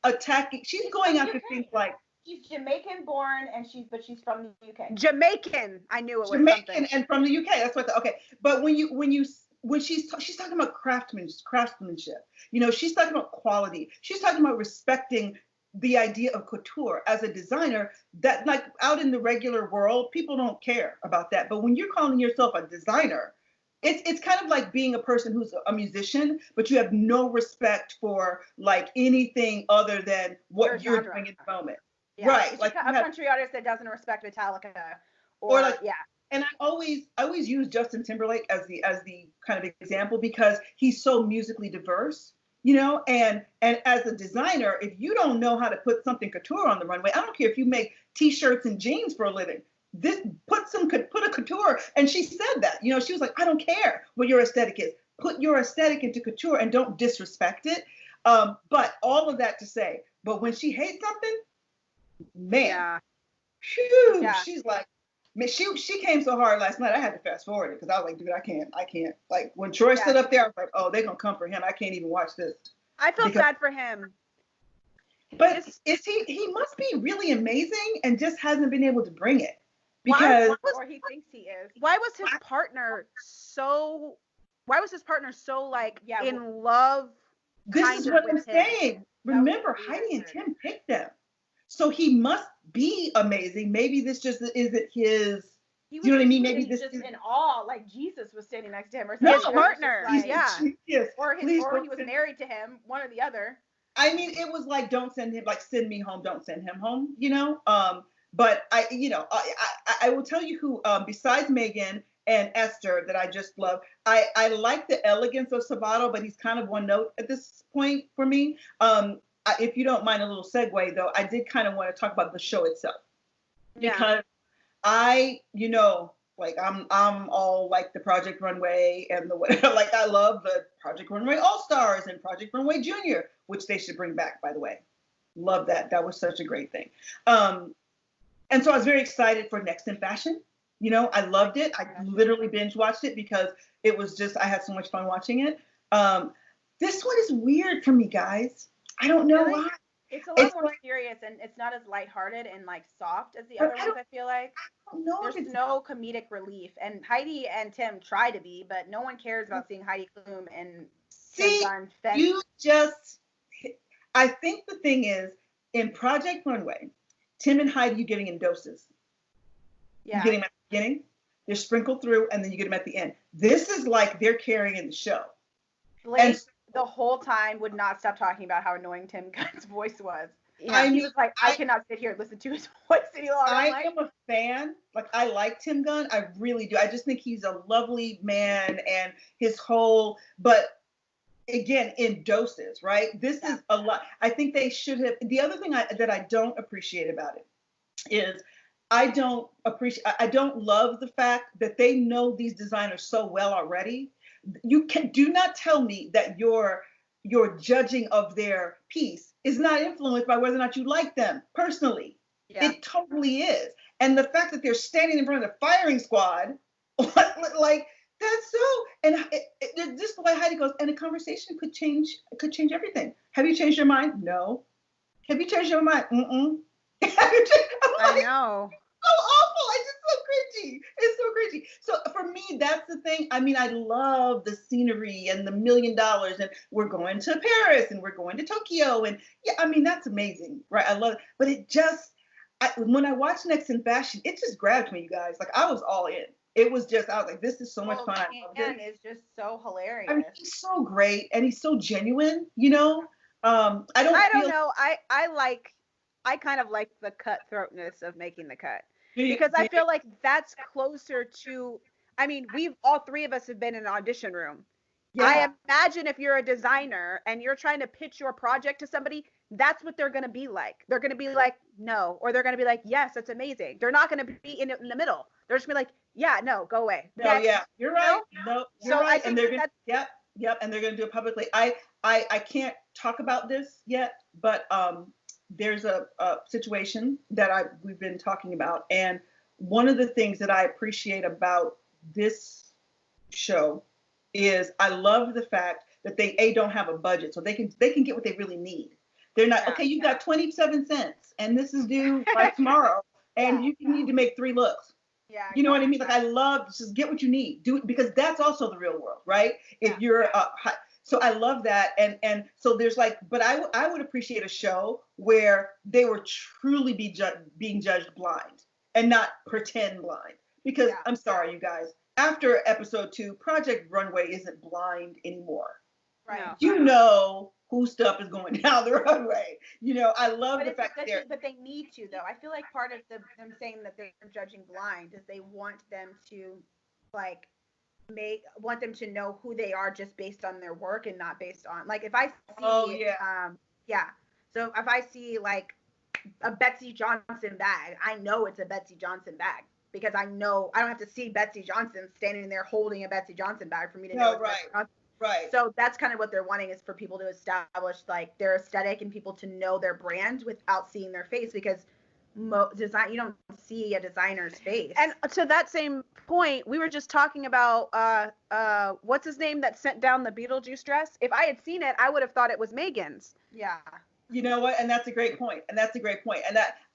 attacking, she's going after things like She's Jamaican born but she's from the UK. Jamaican. I knew it was Jamaican something. and from the UK. That's what. Okay, but when she's talking about craftsmanship, she's talking about quality. She's talking about respecting the idea of couture as a designer. That, like, out in the regular world, people don't care about that. But when you're calling yourself a designer, it's kind of like being a person who's a musician, but you have no respect for like anything other than what Your you're genre. doing at the moment. Yeah, Right, it's like a you have- country artist that doesn't respect Metallica Or like- yeah. And I always use Justin Timberlake as the kind of example because he's so musically diverse. you know, and as a designer, if you don't know how to put something couture on the runway, I don't care if you make t-shirts and jeans for a living. This put a couture, and she said that, you know, she was like, I don't care what your aesthetic is. Put your aesthetic into couture and don't disrespect it. But all of that to say, but when she hates something, man, Yeah. phew, Yeah. she's like, man, she came so hard last night. I had to fast forward it because I was like, dude, I can't. Like when Troy stood up there, I was like, oh, they're gonna come for him. I can't even watch this. I feel sad for him. But is he must be really amazing and just hasn't been able to bring it because or he thinks he is. Why was his partner so like Yeah, in love? this is what I'm with him? saying. Remember, weird. Heidi and Tim picked them, so he must be amazing. Maybe this just isn't his. He Do you know what I mean? was Maybe this just is in awe, like Jesus was standing next to him, or No, something. His partner, Like, yeah. Yes, or please he don't was send- married to him, one or the other. I mean, it was like, don't send him, like, send me home, don't send him home, you know? But I will tell you who, besides Megan and Esther, that I just love. I like the elegance of Sabato, but he's kind of one note at this point for me. If you don't mind a little segue, though, I did kind of want to talk about the show itself. Because like I'm all like the Project Runway and the whatever. Like I love the Project Runway All Stars and Project Runway Junior, which they should bring back, by the way. Love that. That was such a great thing. And so I was very excited for Next in Fashion. You know, I loved it. I literally binge watched it because it was just, I had so much fun watching it. This one is weird for me, guys. I don't know why. It's a lot more serious, and it's not as lighthearted and like soft as the other ones, I feel like. There's no comedic relief. And Heidi and Tim try to be, but no one cares about seeing Heidi Klum and I think the thing is, in Project Runway, Tim and Heidi, you're getting in doses. Yeah. You get them at the beginning, they're sprinkled through, and then you get them at the end. This is like they're carrying the show. Blake the whole time would not stop talking about how annoying Tim Gunn's voice was. Yeah. He was like, I cannot sit here and listen to his voice any longer. I am a fan. Like, I like Tim Gunn. I really do. I just think he's a lovely man, and his whole, but again, in doses, right? This is a lot. I think they should have. The other thing that I don't appreciate about it is I don't love the fact that they know these designers so well already. You do not tell me that your judging of their piece is not influenced by whether or not you like them personally. Yeah. It totally is. And the fact that they're standing in front of the firing squad, like that's so. And just the way Heidi goes, and a conversation could change everything. Have you changed your mind? No. Have you changed your mind? Mm-mm. I know. So awful. It's just so cringy. It's so cringy. So for me, that's the thing. I mean, I love the scenery and the $1 million, and we're going to Paris and we're going to Tokyo, and yeah, I mean, that's amazing, right? I love it. But it just, when I watched Next in Fashion, it just grabbed me, you guys. Like, I was all in. It was just, I was like, this is so much fun. Ken is just so hilarious. I mean, he's so great and he's so genuine, you know? I don't know. I kind of like the cutthroatness of making the cut. Because I feel like that's closer to, I mean, all three of us have been in an audition room. Yeah. I imagine if you're a designer and you're trying to pitch your project to somebody, that's what they're going to be like. They're going to be like, no, or they're going to be like, yes, that's amazing. They're not going to be in the middle. They're just going to be like, yeah, no, go away. No, yeah, you're right. No, you're right. And they're going to, yep, and they're going to do it publicly. I can't talk about this yet, but there's a situation that we've been talking about, and one of the things that I appreciate about this show is I love the fact that they don't have a budget, so they can get what they really need. They're not okay. You got 27 cents, and this is due by tomorrow, and you need to make 3 looks. Yeah, you know what I mean? Like, I love just get what you need, do it, because that's also the real world, right? If you're so I love that, and so there's like, but I would appreciate a show where they were truly being judged blind and not pretend blind, because I'm sorry, you guys, after episode 2, Project Runway isn't blind anymore. Right. No. You know whose stuff is going down the runway. You know, I love the fact that but they need to, though. I feel like part of them saying that they're judging blind is they want them to, like, want them to know who they are just based on their work and not based on like if I see yeah. So if I see like a Betsy Johnson bag, I know it's a Betsy Johnson bag because I know I don't have to see Betsy Johnson standing there holding a Betsy Johnson bag for me to know it's Betsy Johnson. Right. So that's kind of what they're wanting is for people to establish like their aesthetic and people to know their brand without seeing their face because design you don't see a designer's face. And to that same point, we were just talking about what's his name that sent down the Beetlejuice dress. If I had seen it, I would have thought it was Megan's. Yeah. You know what? And that's a great point. And that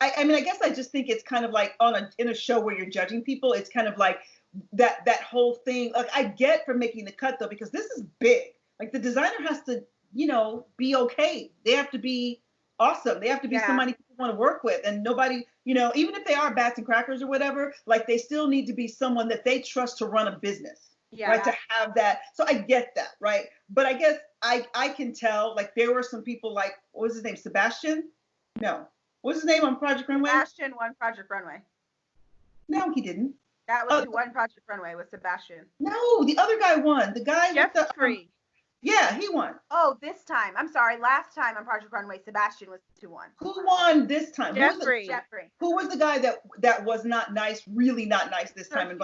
I mean, I guess I just think it's kind of like in a show where you're judging people. It's kind of like that whole thing. Like I get for making the cut though, because this is big. Like the designer has to, be okay. They have to be awesome. They have to be somebody people want to work with, and nobody, even if they are bats and crackers or whatever, like they still need to be someone that they trust to run a business. Yeah. Right. To have that. So I get that. Right. But I guess I can tell like there were some people like, what was his name? Sebastian? No. What was his name on Project Runway? Sebastian won Project Runway. No, he didn't. That was who won Project Runway was Sebastian. No, the other guy won. The guy Jeffrey. Yeah, he won. Oh, this time. I'm sorry. Last time on Project Runway, Sebastian was who won. Who won this time? Jeffrey. Who was the guy that was not nice, really not nice this time? And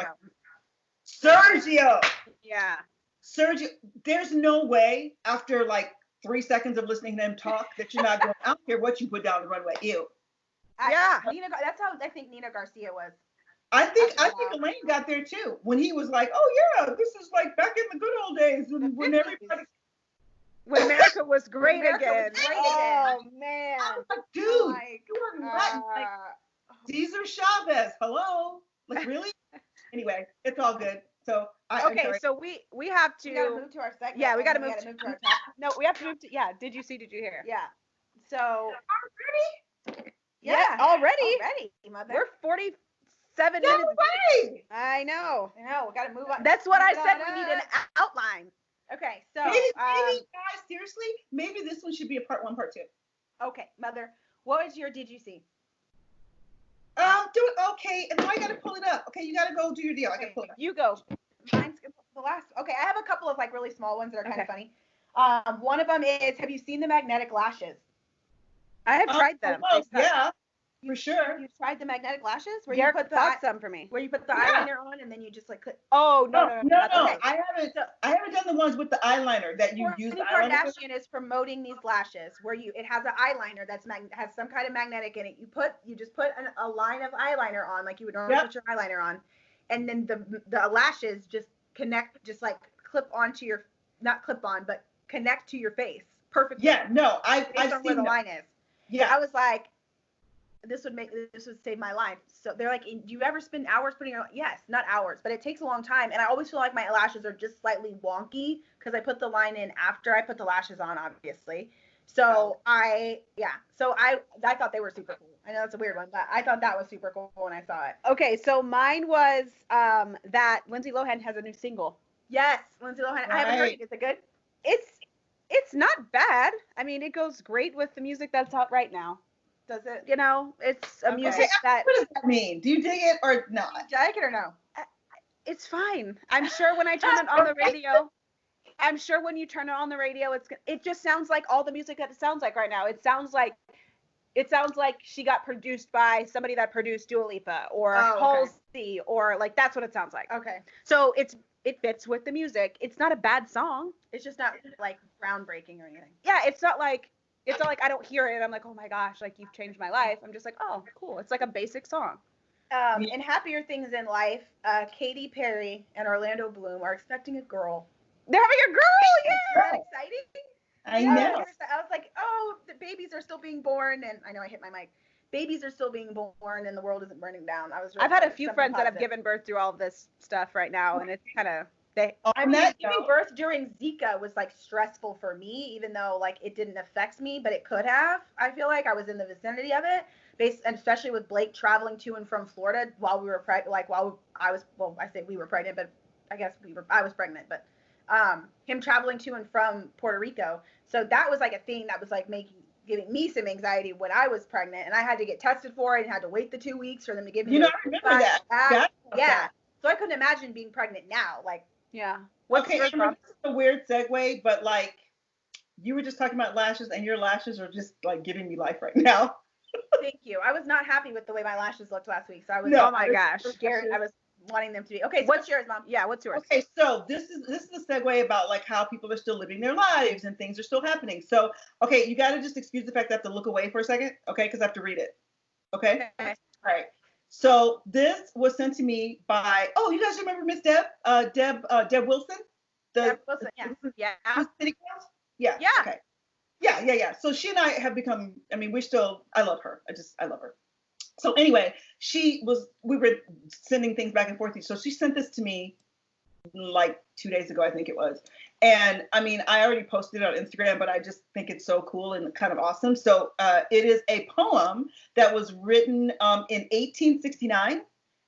Sergio. Yeah. Sergio, there's no way after like 3 seconds of listening to him talk that you're not going, I don't care what you put down the runway. Ew. That's how I think Nina Garcia was. I think Elaine got there too. When he was like, oh yeah, this is like back in the good old days when everybody. When America was great again. Oh man. I was like, dude, you were right. Like, Cesar Chavez, hello. Like really? Anyway, it's all good. So so we have to. We gotta move to our segment. Yeah, we gotta move to our topic. No, we have to move to. Yeah. Did you hear? Yeah. So. Already? Yeah, already. Already, mother. We're 47 no minutes. way. I know. We gotta move on. That's what I said. We need an outline. Okay, so maybe guys, seriously, maybe this one should be a part 1, part 2. Okay, mother, what was your did you see? Do it. Okay, and now I gotta pull it up. Okay, you gotta go do your deal. I gotta pull it up. You go. Mine's the last. Okay, I have a couple of like really small ones that are kind of funny. One of them is, have you seen the magnetic lashes? I have tried them. Yeah, for sure. You tried the magnetic lashes where Derek you put bought some for me. where you put the eyeliner on and then you just like click. Oh no. Okay. I haven't done the ones with the eyeliner that you use. Kourtney Kardashian is promoting these lashes where it has an eyeliner that's has some kind of magnetic in it. You just put a line of eyeliner on like you would normally put your eyeliner on, and then the lashes just connect, just like clip onto your, not clip on, but connect to your face perfectly. Yeah, no, I've seen where the line is. Yeah, I was like, this would save my life. So they're like, do you ever spend hours putting your, yes, not hours, but it takes a long time. And I always feel like my lashes are just slightly wonky because I put the line in after I put the lashes on, obviously. So I thought they were super cool. I know that's a weird one, but I thought that was super cool when I saw it. Okay, so mine was that Lindsay Lohan has a new single. Yes, Lindsay Lohan. Right. I haven't heard it. Is it good? It's not bad. I mean, it goes great with the music that's out right now. Does it? It's a music that. What does that mean? Do you dig it or not? Do you like it or no? It's fine. I'm sure when I turn it on the radio. I'm sure when you turn it on the radio, it just sounds like all the music that it sounds like right now. It sounds like she got produced by somebody that produced Dua Lipa or Halsey or like that's what it sounds like. Okay. So it fits with the music. It's not a bad song. It's just not like groundbreaking or anything. Yeah, it's not like I don't hear it. I'm like, oh my gosh, like you've changed my life. I'm just like, oh, cool. It's like a basic song. In happier things in life, Katy Perry and Orlando Bloom are expecting a girl. They're having a girl. Yeah. Isn't that exciting? I know. I was like, oh, the babies are still being born, and I know I hit my mic. Babies are still being born, and the world isn't burning down. I've had a few friends that have given birth through all of this stuff right now, and it's kind of giving birth during Zika was like stressful for me, even though like it didn't affect me, but it could have. I feel like I was in the vicinity of it, and especially with Blake traveling to and from Florida while we were pregnant. Like I say we were pregnant, but I guess I was pregnant, but him traveling to and from Puerto Rico. So that was like a thing that was like giving me some anxiety when I was pregnant, and I had to get tested for it and had to wait the 2 weeks for them to give me. I remember that. Yeah. So I couldn't imagine being pregnant now. Like Yeah. What's Okay, yours, Amber, Mom? this is a weird segue, but like you were just talking about lashes, and your lashes are just like giving me life right now. Thank you. I was not happy with the way my lashes looked last week, so I was. No. Oh my gosh. Scared. I was wanting them to be. Okay, so what's yours, Mom? Yeah, what's yours? Okay, so this is a segue about like how people are still living their lives and things are still happening. So, okay, you got to just excuse the fact that I have to look away for a second, okay, because I have to read it. Okay. Okay. All right. So this was sent to me by, oh, you guys remember Miss Deb, Deb Wilson, Deb Wilson, yeah. Yeah. City Council? Yeah. Yeah. Okay. Yeah. So she and I have become. I mean, I love her. I love her. So anyway, we were sending things back and forth. So she sent this to me like 2 days ago, I think it was. And I mean, I already posted it on Instagram, but I just think it's so cool and kind of awesome. So it is a poem that was written in 1869,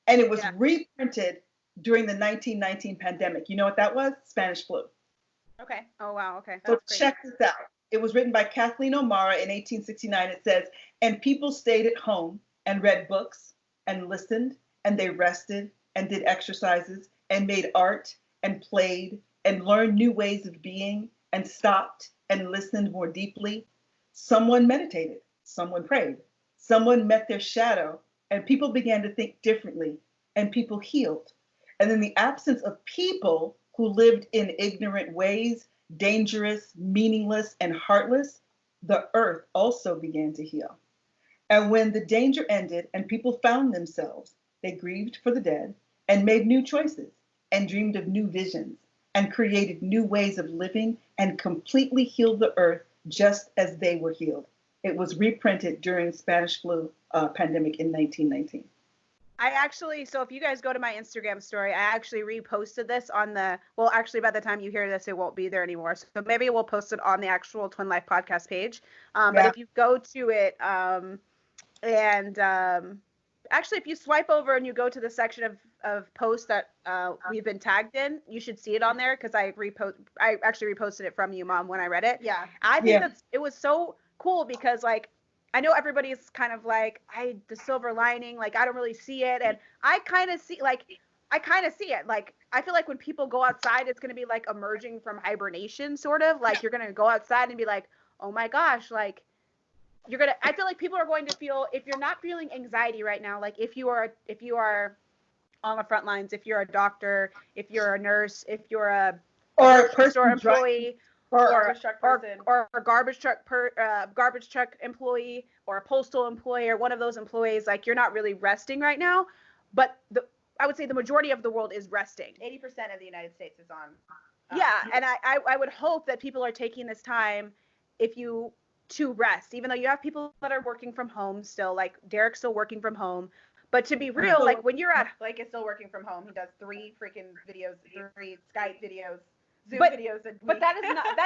and it was reprinted during the 1919 pandemic. You know what that was? Spanish flu. Okay. Oh wow. Okay. So check this out. It was written by Kathleen O'Mara in 1869. It says, and people stayed at home and read books and listened, and they rested and did exercises and made art and played and learned new ways of being and stopped and listened more deeply. Someone meditated, someone prayed, someone met their shadow, and people began to think differently, and people healed. And in the absence of people who lived in ignorant ways, dangerous, meaningless, and heartless, the earth also began to heal. And when the danger ended and people found themselves, they grieved for the dead and made new choices and dreamed of new visions and created new ways of living and completely healed the earth just as they were healed. It was reprinted during Spanish flu pandemic in 1919. So if you guys go to my Instagram story, I actually reposted this actually by the time you hear this, it won't be there anymore. So maybe we'll post it on the actual Twin Life podcast page. But if you go to it, actually, if you swipe over and you go to the section of posts that we've been tagged in, you should see it on there because I actually reposted it from you, Mom, when I read it. Yeah. I think it was so cool because like I know everybody's kind of like the silver lining, like I don't really see it, and I kind of see it. Like I feel like when people go outside, it's gonna be like emerging from hibernation, sort of like you're gonna go outside and be like, oh my gosh, like. I feel like people are going to feel, if you're not feeling anxiety right now, like if you are on the front lines, if you're a doctor, if you're a nurse, if you're a store employee, or a garbage truck employee, or a postal employee, or one of those employees, like you're not really resting right now. But I would say the majority of the world is resting. 80% of the United States is on. And I would hope that people are taking this time, to rest, even though you have people that are working from home still, like Derek's still working from home. But to be real, like when you're at Blake is still working from home. He does 3 freaking videos, 3 Skype videos, Zoom videos. But that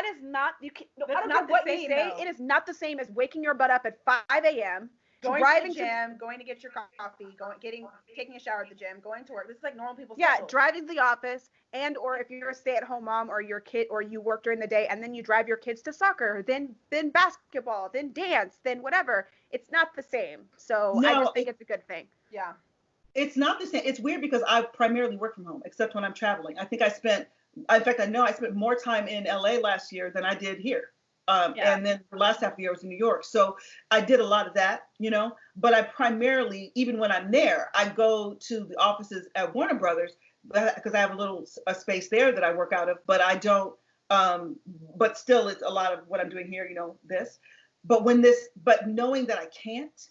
is not you can, I don't care what you say. It is not the same as waking your butt up at 5 a.m. Going to the gym, going to get your coffee, taking a shower at the gym, going to work. This is like normal people's schedule. Driving to the office, or if you're a stay-at-home mom, or your kid, or you work during the day, and then you drive your kids to soccer, then basketball, then dance, then whatever. It's not the same. So I just think it's a good thing. Yeah. It's not the same. It's weird because I primarily work from home, except when I'm traveling. I know I spent more time in LA last year than I did here. And then the last half of the year I was in New York. So I did a lot of that, but I primarily, even when I'm there, I go to the offices at Warner Brothers because I have a space there that I work out of, but I don't, but still it's a lot of what I'm doing here, this, but knowing that I can't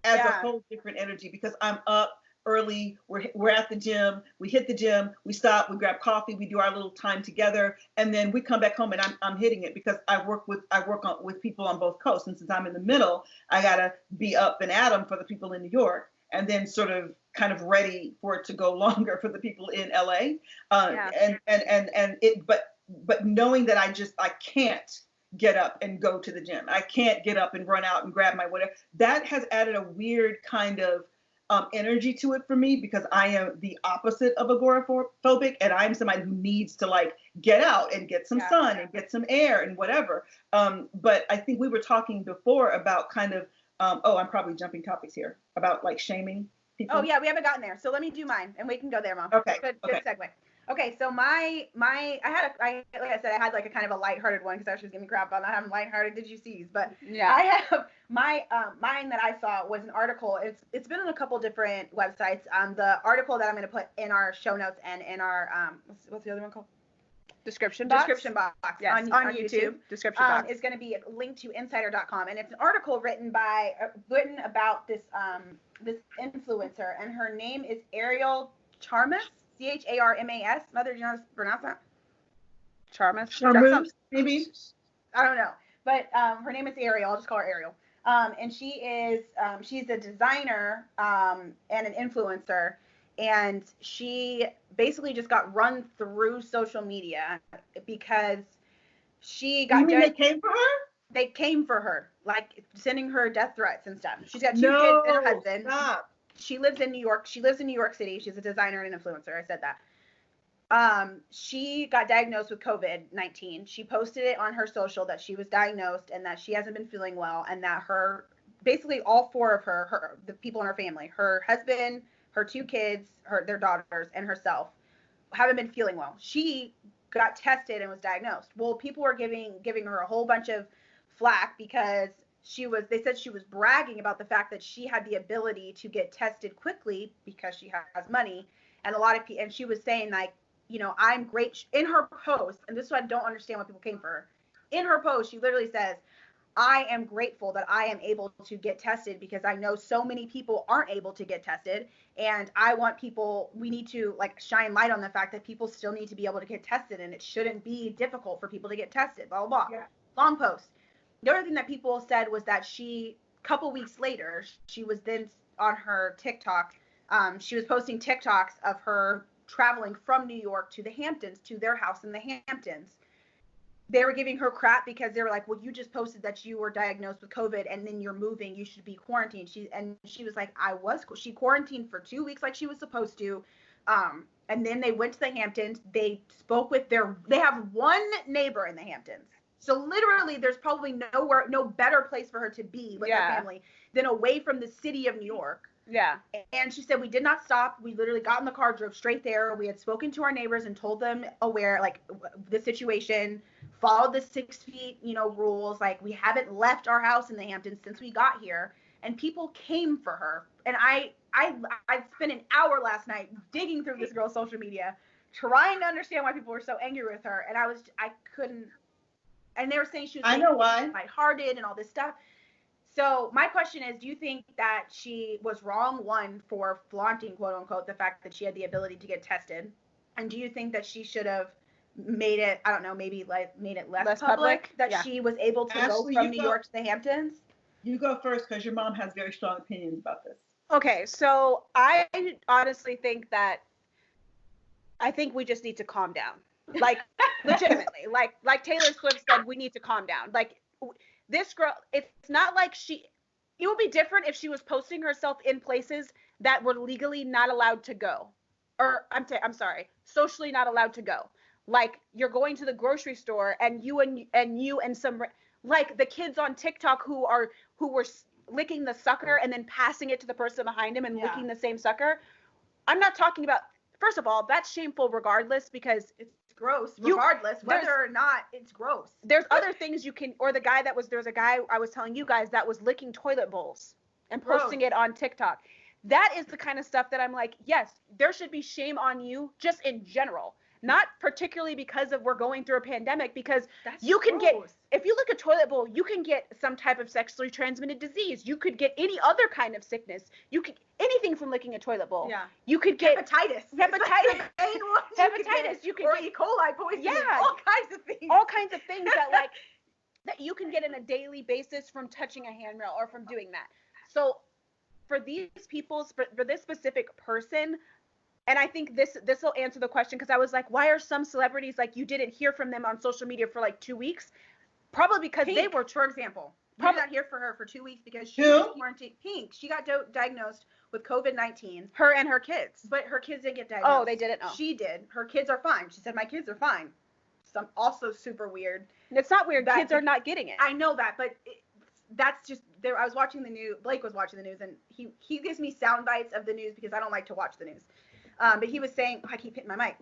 adds a whole different energy because I'm up early, we're at the gym, we hit the gym, we stop, we grab coffee, we do our little time together, and then we come back home and I'm hitting it because I work with people on both coasts, and since I'm in the middle, I gotta be up and at 'em for the people in New York, and then sort of kind of ready for it to go longer for the people in LA, but knowing that I can't get up and go to the gym, I can't get up and run out and grab my whatever, that has added a weird kind of energy to it for me because I am the opposite of agoraphobic, and I'm somebody who needs to like get out and get some sun and get some air and whatever. But I think we were talking before about kind of, I'm probably jumping topics here, about like shaming people. Oh yeah, we haven't gotten there. So let me do mine and we can go there, Mom. Okay. Good segue. Okay, so I like I said, I had like a kind of a lighthearted one because I was giving me crap about not having lighthearted did you sees, but Yeah. I have mine that I saw was an article. It's been on a couple different websites. The article that I'm going to put in our show notes and in our what's the other one called? Description box. Yes, on YouTube. Description box is going to be linked to insider.com, and it's an article written about this this influencer, and her name is Ariel Charmas, Charmas. Mother, do you know how to pronounce that? Charmus, maybe. I don't know, but her name is Ariel. I'll just call her Ariel. And she's a designer and an influencer, and she basically just got run through social media because she got. You mean they came for her? They came for her, like sending her death threats and stuff. She's got 2 kids and her husband. Stop. She lives in New York. She lives in New York City. She's a designer and an influencer. I said that. She got diagnosed with COVID-19. She posted it on her social that she was diagnosed and that she hasn't been feeling well, and that basically all 4 of the people in her family, her husband, her 2 kids, their daughters, and herself, haven't been feeling well. She got tested and was diagnosed. Well, people were giving her a whole bunch of flack because they said she was bragging about the fact that she had the ability to get tested quickly because she has money, and and she was saying like, I'm great in her post, and this is why I don't understand why people came for her. In her post, she literally says, I am grateful that I am able to get tested because I know so many people aren't able to get tested, and we need to like shine light on the fact that people still need to be able to get tested, and it shouldn't be difficult for people to get tested, blah, blah, blah. Yeah. Long post. The other thing that people said was that a couple weeks later, she was then on her TikTok, she was posting TikToks of her traveling from New York to the Hamptons, to their house in the Hamptons. They were giving her crap because they were like, well, you just posted that you were diagnosed with COVID and then you're moving, you should be quarantined. She was like, she quarantined for 2 weeks like she was supposed to. And then they went to the Hamptons. They spoke with they have 1 neighbor in the Hamptons. So literally there's probably no better place for her to be with her family than away from the city of New York. Yeah. And she said, we did not stop. We literally got in the car, drove straight there. We had spoken to our neighbors and told them the situation, followed the 6 feet, rules. Like, we haven't left our house in the Hamptons since we got here. And people came for her. And I spent an hour last night digging through this girl's social media, trying to understand why people were so angry with her. And I couldn't. And they were saying she was lighthearted and all this stuff. So my question is, do you think that she was wrong, 1, for flaunting, quote unquote, the fact that she had the ability to get tested? And do you think that she should have made it, I don't know, maybe like made it less public that she was able to go from New York to the Hamptons? You go first because your mom has very strong opinions about this. Okay, so I honestly think we just need to calm down. Like, legitimately, like Taylor Swift said, we need to calm down. Like, this girl, it's not like it would be different if she was posting herself in places that were legally not allowed to go. Or I'm sorry, socially not allowed to go. Like, you're going to the grocery store and you and some, like the kids on TikTok who were licking the sucker and then passing it to the person behind him and licking the same sucker. I'm not talking about, first of all, that's shameful regardless because it's gross regardless whether or not it's gross. There's other things you can, or there's a guy I was telling you guys that was licking toilet bowls and posting it on TikTok. That is the kind of stuff that I'm like, yes, there should be shame on you just in general. Not particularly because we're going through a pandemic, because you can get, if you lick a toilet bowl, you can get some type of sexually transmitted disease. You could get any other kind of sickness. You could, anything from licking a toilet bowl. Yeah. You could get hepatitis. You could or get E. coli poisoning. Yeah. All kinds of things. All kinds of things that you can get on a daily basis from touching a handrail or from doing that. So for these people, for this specific person, and I think this will answer the question, because I was like, why are some celebrities, like, you didn't hear from them on social media for like 2 weeks? Probably because Pink, they were, for example, you did not hear from her for 2 weeks because she was quarantined. Pink, she got diagnosed with COVID-19. Her and her kids. But her kids didn't get diagnosed. Oh, they didn't? Oh. She did. Her kids are fine. She said, my kids are fine. Also super weird. It's not weird. Kids are not getting it. I know that, but that's just there. I was watching the news. Blake was watching the news, and he gives me sound bites of the news because I don't like to watch the news. But he was saying, I keep hitting my mic.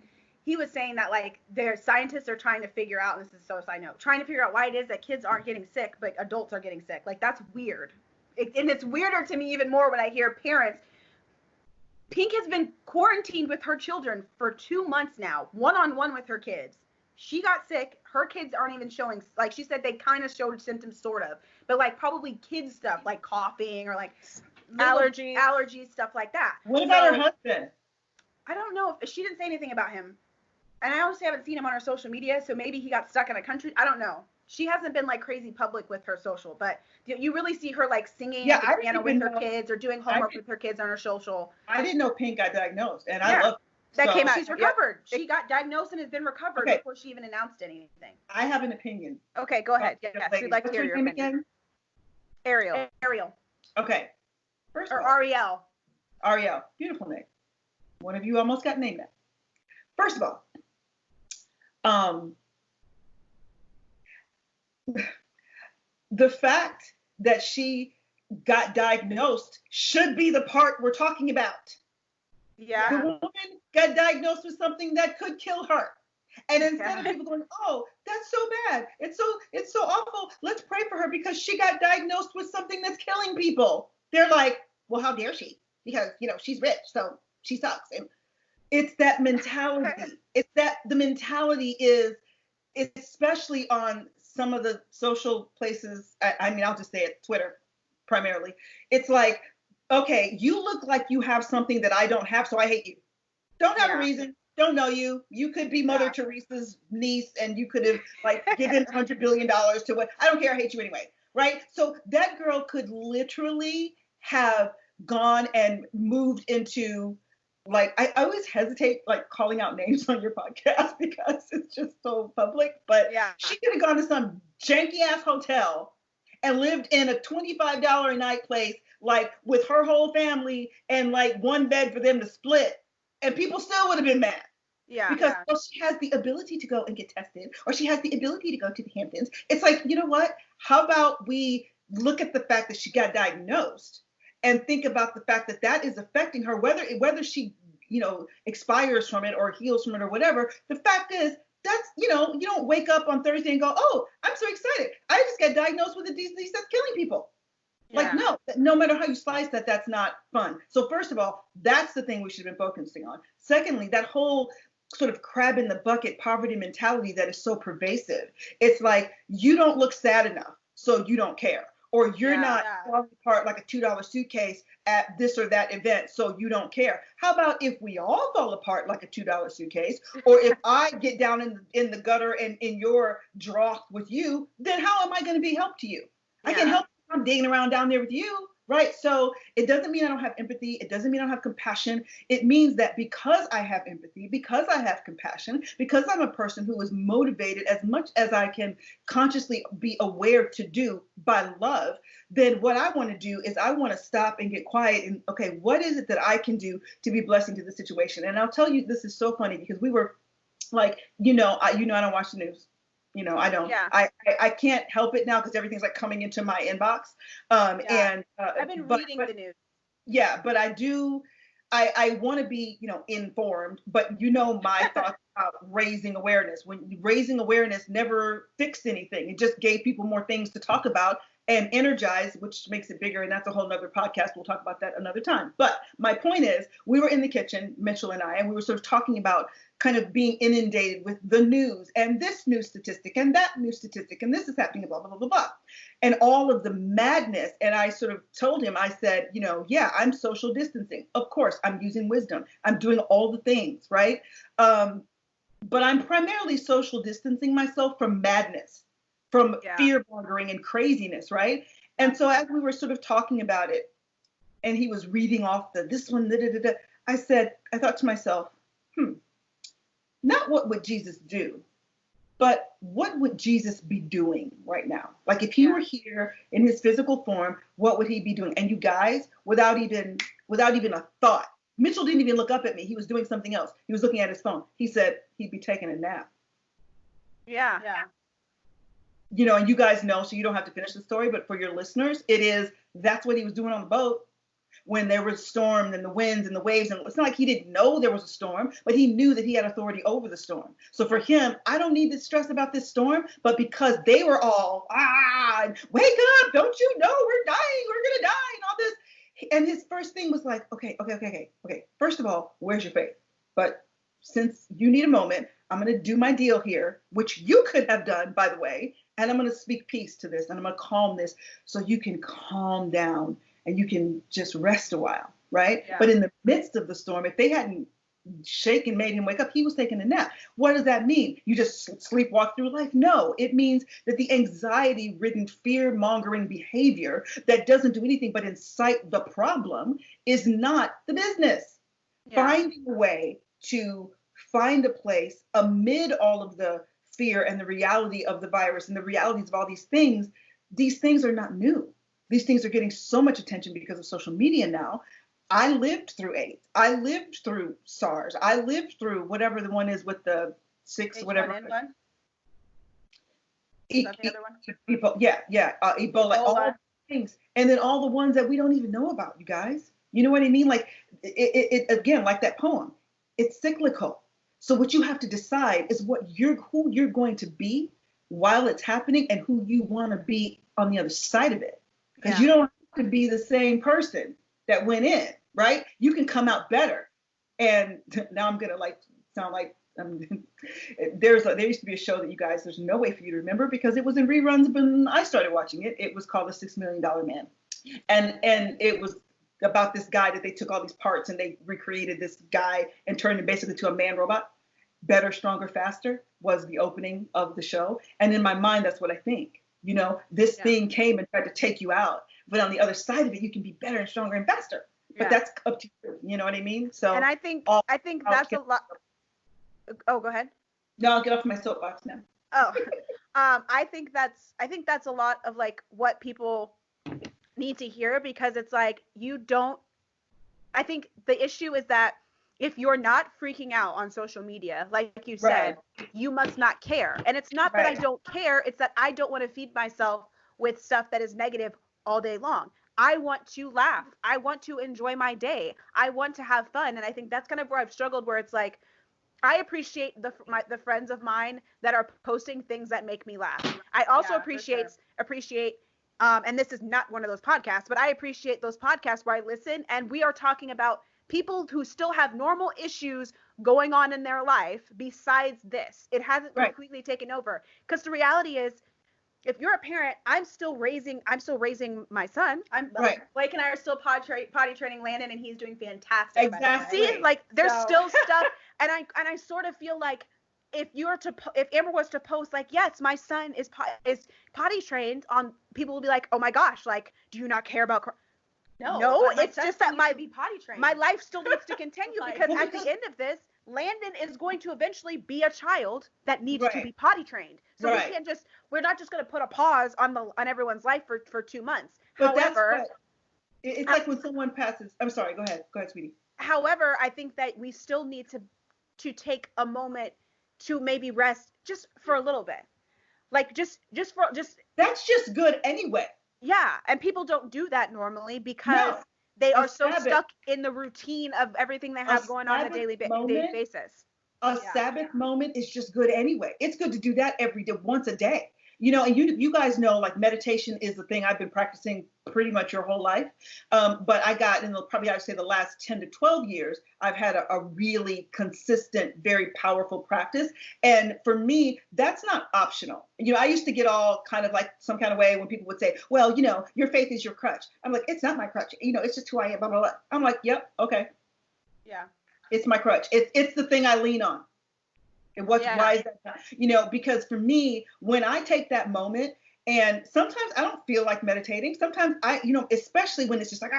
he was saying that like their scientists are trying to figure out, and this is so side note, trying to figure out why it is that kids aren't getting sick, but adults are getting sick. Like that's weird. And it's weirder to me even more when I hear parents. Pink has been quarantined with her children for 2 months now, one-on-one with her kids. She got sick. Her kids aren't even showing, like she said, they kind of showed symptoms, sort of, but like probably kids stuff, like coughing or like allergies, stuff like that. What about her husband? I don't know if she didn't say anything about him, and I honestly haven't seen him on her social media, so maybe he got stuck in a country. I don't know. She hasn't been like crazy public with her social, but you really see her like singing at the piano with her kids or doing homework with her kids on her social. I didn't know Pink got diagnosed, and I love that came out. She's recovered. She got diagnosed and has been recovered before she even announced anything. I have an opinion. Okay, go ahead. Yes, we'd like to hear your opinion. Again? Ariel. Okay. First or Ariel. Ariel. Beautiful name. One of you almost got named that. First of all, the fact that she got diagnosed should be the part we're talking about. Yeah. The woman got diagnosed with something that could kill her. And instead of people going, oh, that's so bad. It's so awful. Let's pray for her because she got diagnosed with something that's killing people. They're like, well, how dare she? Because, she's rich, so she sucks. And it's that mentality. It's that the mentality is, especially on some of the social places. I mean, I'll just say it, Twitter primarily. It's like, okay, you look like you have something that I don't have, so I hate you. Don't have a reason. Don't know you. You could be Mother Teresa's niece, and you could have like given $100 billion to what? I don't care. I hate you anyway, right? So that girl could literally have gone and moved into like I always hesitate like calling out names on your podcast because it's just so public. But she could have gone to some janky ass hotel and lived in a $25 a night place, like with her whole family and like one bed for them to split, and people still would have been mad. Yeah. Because well, she has the ability to go and get tested, or she has the ability to go to the Hamptons. It's like, you know what? How about we look at the fact that she got diagnosed and think about the fact that that is affecting her, whether she, expires from it or heals from it or whatever. The fact is, that's, you don't wake up on Thursday and go, oh, I'm so excited. I just got diagnosed with a disease that's killing people. Like, no matter how you slice that, that's not fun. So first of all, that's the thing we should have been focusing on. Secondly, that whole sort of crab in the bucket poverty mentality that is so pervasive. It's like, you don't look sad enough, so you don't care. Or you're not falling apart like a $2 suitcase at this or that event, so you don't care. How about if we all fall apart like a $2 suitcase? Or if I get down in the gutter and in your trough with you, then how am I going to be help to you? I can help you. I'm digging around down there with you, right? So it doesn't mean I don't have empathy. It doesn't mean I don't have compassion. It means that because I have empathy, because I have compassion, because I'm a person who is motivated as much as I can consciously be aware to do by love, then what I want to do is I want to stop and get quiet and, okay, what is it that I can do to be a blessing to the situation? And I'll tell you, this is so funny because we were like, I don't watch the news. I don't. Yeah. I can't help it now because everything's like coming into my inbox. And I've been reading the news. Yeah, but I do. I want to be, informed. But my thoughts about raising awareness. When raising awareness never fixed anything. It just gave people more things to talk about and energize, which makes it bigger. And that's a whole nother podcast. We'll talk about that another time. But my point is, we were in the kitchen, Mitchell and I, and we were sort of talking about kind of being inundated with the news and this new statistic and that new statistic and this is happening, blah, blah, blah, blah, blah. And all of the madness. And I sort of told him, I said, I'm social distancing. Of course, I'm using wisdom. I'm doing all the things, right? But I'm primarily social distancing myself from madness, from fear mongering and craziness, right? And so as we were sort of talking about it, and he was reading off this one, I thought to myself, not what would Jesus do, but what would Jesus be doing right now? Like if he were here in his physical form, what would he be doing? And you guys, without even a thought, Mitchell didn't even look up at me. He was doing something else. He was looking at his phone. He said he'd be taking a nap. Yeah. And you guys know, so you don't have to finish the story, but for your listeners, that's what he was doing on the boat. when there was storms and the winds and the waves. And it's not like he didn't know there was a storm, but he knew that he had authority over the storm. So for him, I don't need to stress about this storm, but because they were all, wake up, don't you know we're dying, we're going to die and all this. And his first thing was like, okay. First of all, where's your faith? But since you need a moment, I'm going to do my deal here, which you could have done, by the way, and I'm going to speak peace to this, and I'm going to calm this so you can calm down and you can just rest a while, right? Yeah. But in the midst of the storm, if they hadn't shaken, made him wake up, he was taking a nap. What does that mean? You just sleepwalk through life? No, it means that the anxiety-ridden, fear-mongering behavior that doesn't do anything but incite the problem is not the business. Yeah. Finding a way to find a place amid all of the fear and the reality of the virus and the realities of all these things are not new. These things are getting so much attention because of social media now. I lived through AIDS. I lived through SARS. I lived through whatever the one is with the six, whatever. Ebola. Ebola. All things. And then all the ones that we don't even know about, you guys. You know what I mean? Like, it again, like that poem, it's cyclical. So what you have to decide is who you're going to be while it's happening and who you want to be on the other side of it. Because you don't have to be the same person that went in, right? You can come out better. And now I'm going to sound like there used to be a show that you guys, there's no way for you to remember because it was in reruns when I started watching it. It was called The $6 Million Man. And it was about this guy that they took all these parts and they recreated this guy and turned him basically to a man robot. Better, Stronger, Faster was the opening of the show. And in my mind, that's what I think. You know, this thing came and tried to take you out. But on the other side of it, you can be better and stronger and faster. But that's up to you. You know what I mean? So. And I think that's a lot. Oh, go ahead. No, I'll get off my soapbox now. Oh, I think that's a lot of like what people need to hear because it's like I think the issue is that if you're not freaking out on social media, like you said, you must not care. And it's not that I don't care, it's that I don't want to feed myself with stuff that is negative all day long. I want to laugh. I want to enjoy my day. I want to have fun. And I think that's kind of where I've struggled, where it's like, I appreciate the friends of mine that are posting things that make me laugh. I also appreciate, and this is not one of those podcasts, but I appreciate those podcasts where I listen and we are talking about people who still have normal issues going on in their life besides this. It hasn't completely taken over. Because the reality is, if you're a parent, I'm still raising my son. Blake and I are still potty training Landon, and he's doing fantastic. Exactly. See, like there's still stuff, and I sort of feel like if Amber was to post like, yes, my son is potty trained, on people will be like, oh my gosh, like, do you not care about? No, it's just that my life still needs to continue because at the end of this, Landon is going to eventually be a child that needs to be potty trained. So we're not just going to put a pause on everyone's life for 2 months. But however, it's like when someone passes. I'm sorry. Go ahead, sweetie. However, I think that we still need to take a moment to maybe rest just for a little bit, like just that's just good anyway. Yeah, and people don't do that normally because they are so stuck in the routine of everything they have going on a daily basis. A Sabbath moment is just good anyway. It's good to do that every day, once a day. You know, and you guys know, like, meditation is the thing I've been practicing pretty much your whole life. But I got I would say the last 10 to 12 years, I've had a really consistent, very powerful practice. And for me, that's not optional. You know, I used to get all kind of like some kind of way when people would say, well, you know, your faith is your crutch. I'm like, it's not my crutch. You know, it's just who I am, blah, blah, blah. I'm like, yep, okay. Yeah. It's my crutch. It's the thing I lean on. And why is that? You know, because for me, when I take that moment, and sometimes I don't feel like meditating. Sometimes especially when it's just like,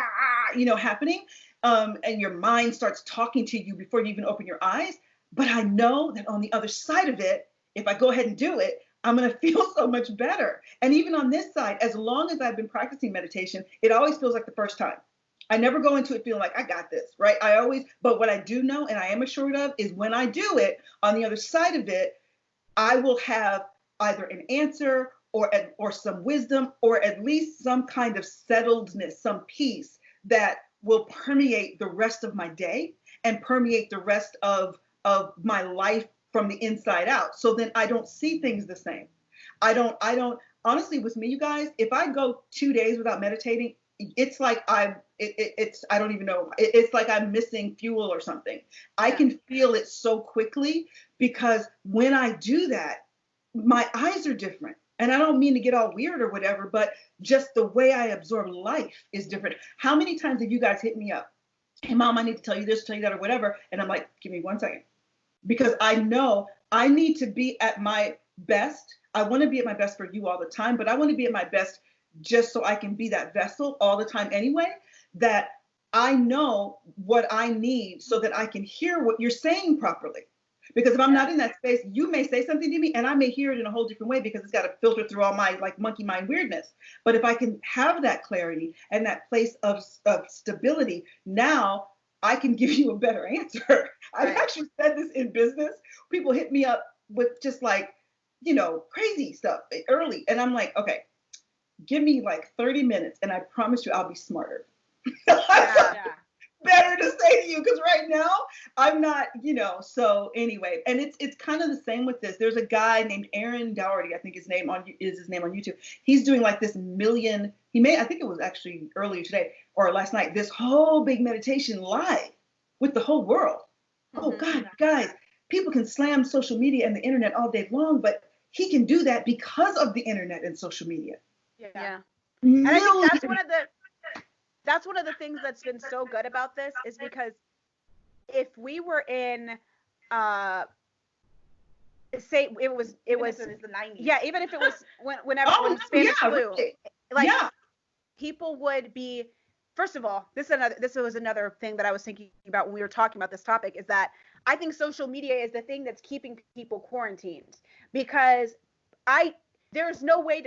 happening, and your mind starts talking to you before you even open your eyes. But I know that on the other side of it, if I go ahead and do it, I'm going to feel so much better. And even on this side, as long as I've been practicing meditation, it always feels like the first time. I never go into it feeling like I got this, right? But what I do know, and I am assured of, is when I do it, on the other side of it, I will have either an answer or some wisdom, or at least some kind of settledness, some peace that will permeate the rest of my day and permeate the rest of my life from the inside out. So then I don't see things the same. I don't honestly, with me, you guys, if I go 2 days without meditating, it's like I don't even know. It's like I'm missing fuel or something. I can feel it so quickly, because when I do that, my eyes are different. And I don't mean to get all weird or whatever, but just the way I absorb life is different. How many times have you guys hit me up? Hey, Mom, I need to tell you this, tell you that, or whatever. And I'm like, give me 1 second. Because I know I need to be at my best. I want to be at my best for you all the time, but I want to be at my best just so I can be that vessel all the time anyway, that I know what I need so that I can hear what you're saying properly. Because if I'm not in that space, you may say something to me and I may hear it in a whole different way, because it's got to filter through all my like monkey mind weirdness. But if I can have that clarity and that place of stability, now I can give you a better answer. I've actually said this in business. People hit me up with just like, crazy stuff early. And I'm like, okay, give me like 30 minutes and I promise you I'll be smarter. Better to say to you, because right now I'm not, so anyway. And it's kind of the same with this. There's a guy named Aaron Dougherty, I think his name on YouTube. He's doing like this million, I think it was actually earlier today or last night, this whole big meditation live with the whole world. Oh God, guys, people can slam social media and the internet all day long, but he can do that because of the internet and social media. Yeah. And I think that's one of the things that's been so good about this, is because if we were in say it was the 90s. Yeah, even if it was when Spanish flu, right. people would be, first of all, this was another thing that I was thinking about when we were talking about this topic, is that I think social media is the thing that's keeping people quarantined, because there was no way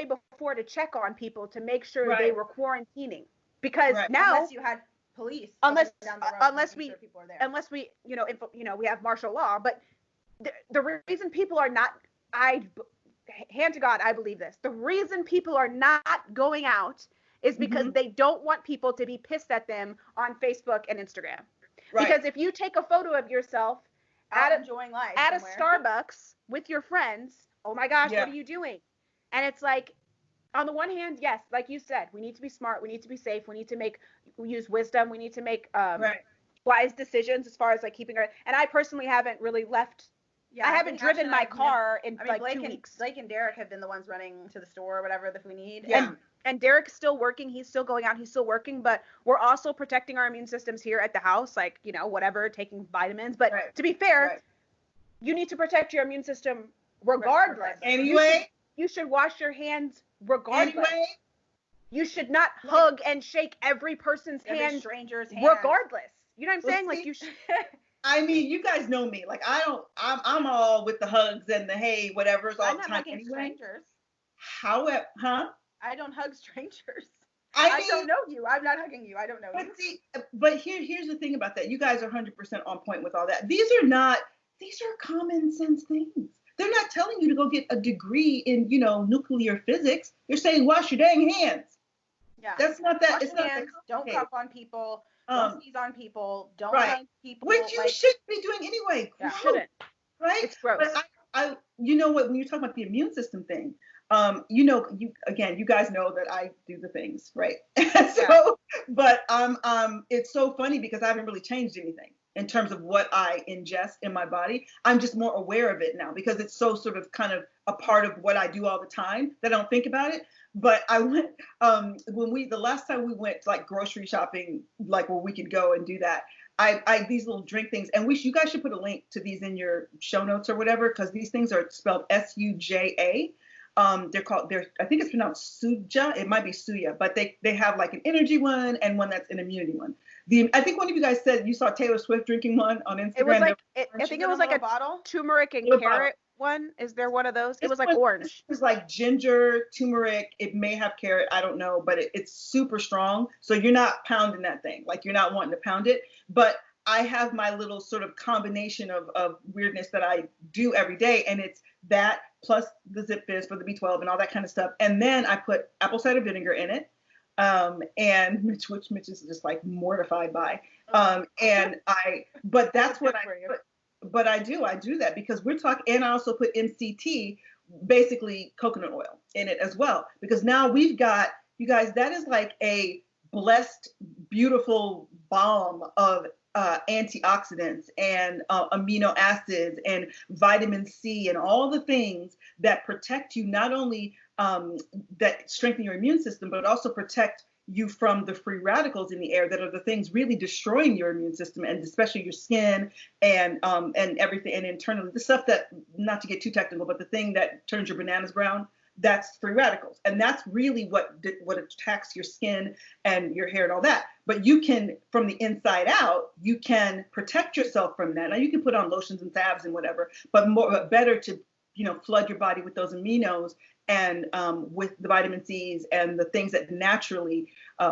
before to check on people to make sure they were quarantining, because now, unless you had police, unless we we have martial law, but the reason people are not, hand to God, I believe this, the reason people are not going out is because they don't want people to be pissed at them on Facebook and Instagram. Because if you take a photo of yourself enjoying life at a Starbucks with your friends, oh my gosh, what are you doing? And it's like, on the one hand, yes, like you said, we need to be smart, we need to be safe, we need to use wisdom, we need to make wise decisions as far as like keeping our, and I personally haven't really left. I haven't driven my car in like 2 weeks. Blake and Derek have been the ones running to the store or whatever if we need. And Derek's still working. He's still going out. He's still working. But we're also protecting our immune systems here at the house, like, whatever, taking vitamins. But to be fair, you need to protect your immune system regardless. Anyway. You should wash your hands regardless. Anyway. You should not hug and shake every person's hand, stranger's hand, regardless. You know what I'm saying? See, like, you should. I mean, you guys know me. Like, I'm all with the hugs and the hey, whatever's all the time. Anyway. Strangers. However, I don't hug strangers. I don't know you. I'm not hugging you. I don't know you. But here's the thing about that. You guys are 100% on point with all that. These are common sense things. They're not telling you to go get a degree in, nuclear physics. They're saying wash your dang hands. Yeah. That's not that. Wash it's your not hands, that. don't cough on people. Don't sneeze on people. Don't hug people. Which you should be doing anyway. You shouldn't. Right? It's gross. But you know what? When you're talking about the immune system thing, you guys know that I do the things, right? But it's so funny because I haven't really changed anything in terms of what I ingest in my body. I'm just more aware of it now because it's so sort of kind of a part of what I do all the time that I don't think about it. But I went the last time we went like grocery shopping, like where we could go and do that. I these little drink things, and you guys should put a link to these in your show notes or whatever, because these things are spelled SUJA. I think it's pronounced Suja. It might be Suya, but they have like an energy one and one that's an immunity one. I think one of you guys said you saw Taylor Swift drinking one on Instagram. It was like I think it was like a bottle, turmeric and carrot one. Is there one of those? It was like orange. It was like ginger, turmeric. It may have carrot. I don't know, but it's super strong. So you're not pounding that thing. Like you're not wanting to pound it. But I have my little sort of combination of weirdness that I do every day, and it's that plus the Zip Fizz for the B12 and all that kind of stuff. And then I put apple cider vinegar in it. And which Mitch is just like mortified by. But that's what but I do that because we're talking, and I also put MCT, basically coconut oil, in it as well, because now we've got, you guys, that is like a blessed, beautiful balm of antioxidants and amino acids and vitamin C and all the things that protect you, not only that strengthen your immune system, but also protect you from the free radicals in the air that are the things really destroying your immune system, and especially your skin and everything, and internally the stuff that, not to get too technical, but the thing that turns your bananas brown, that's free radicals, and that's really what attacks your skin and your hair and all that. But you can, from the inside out, you can protect yourself from that. Now you can put on lotions and salves and whatever, but better to flood your body with those aminos and with the vitamin C's and the things that naturally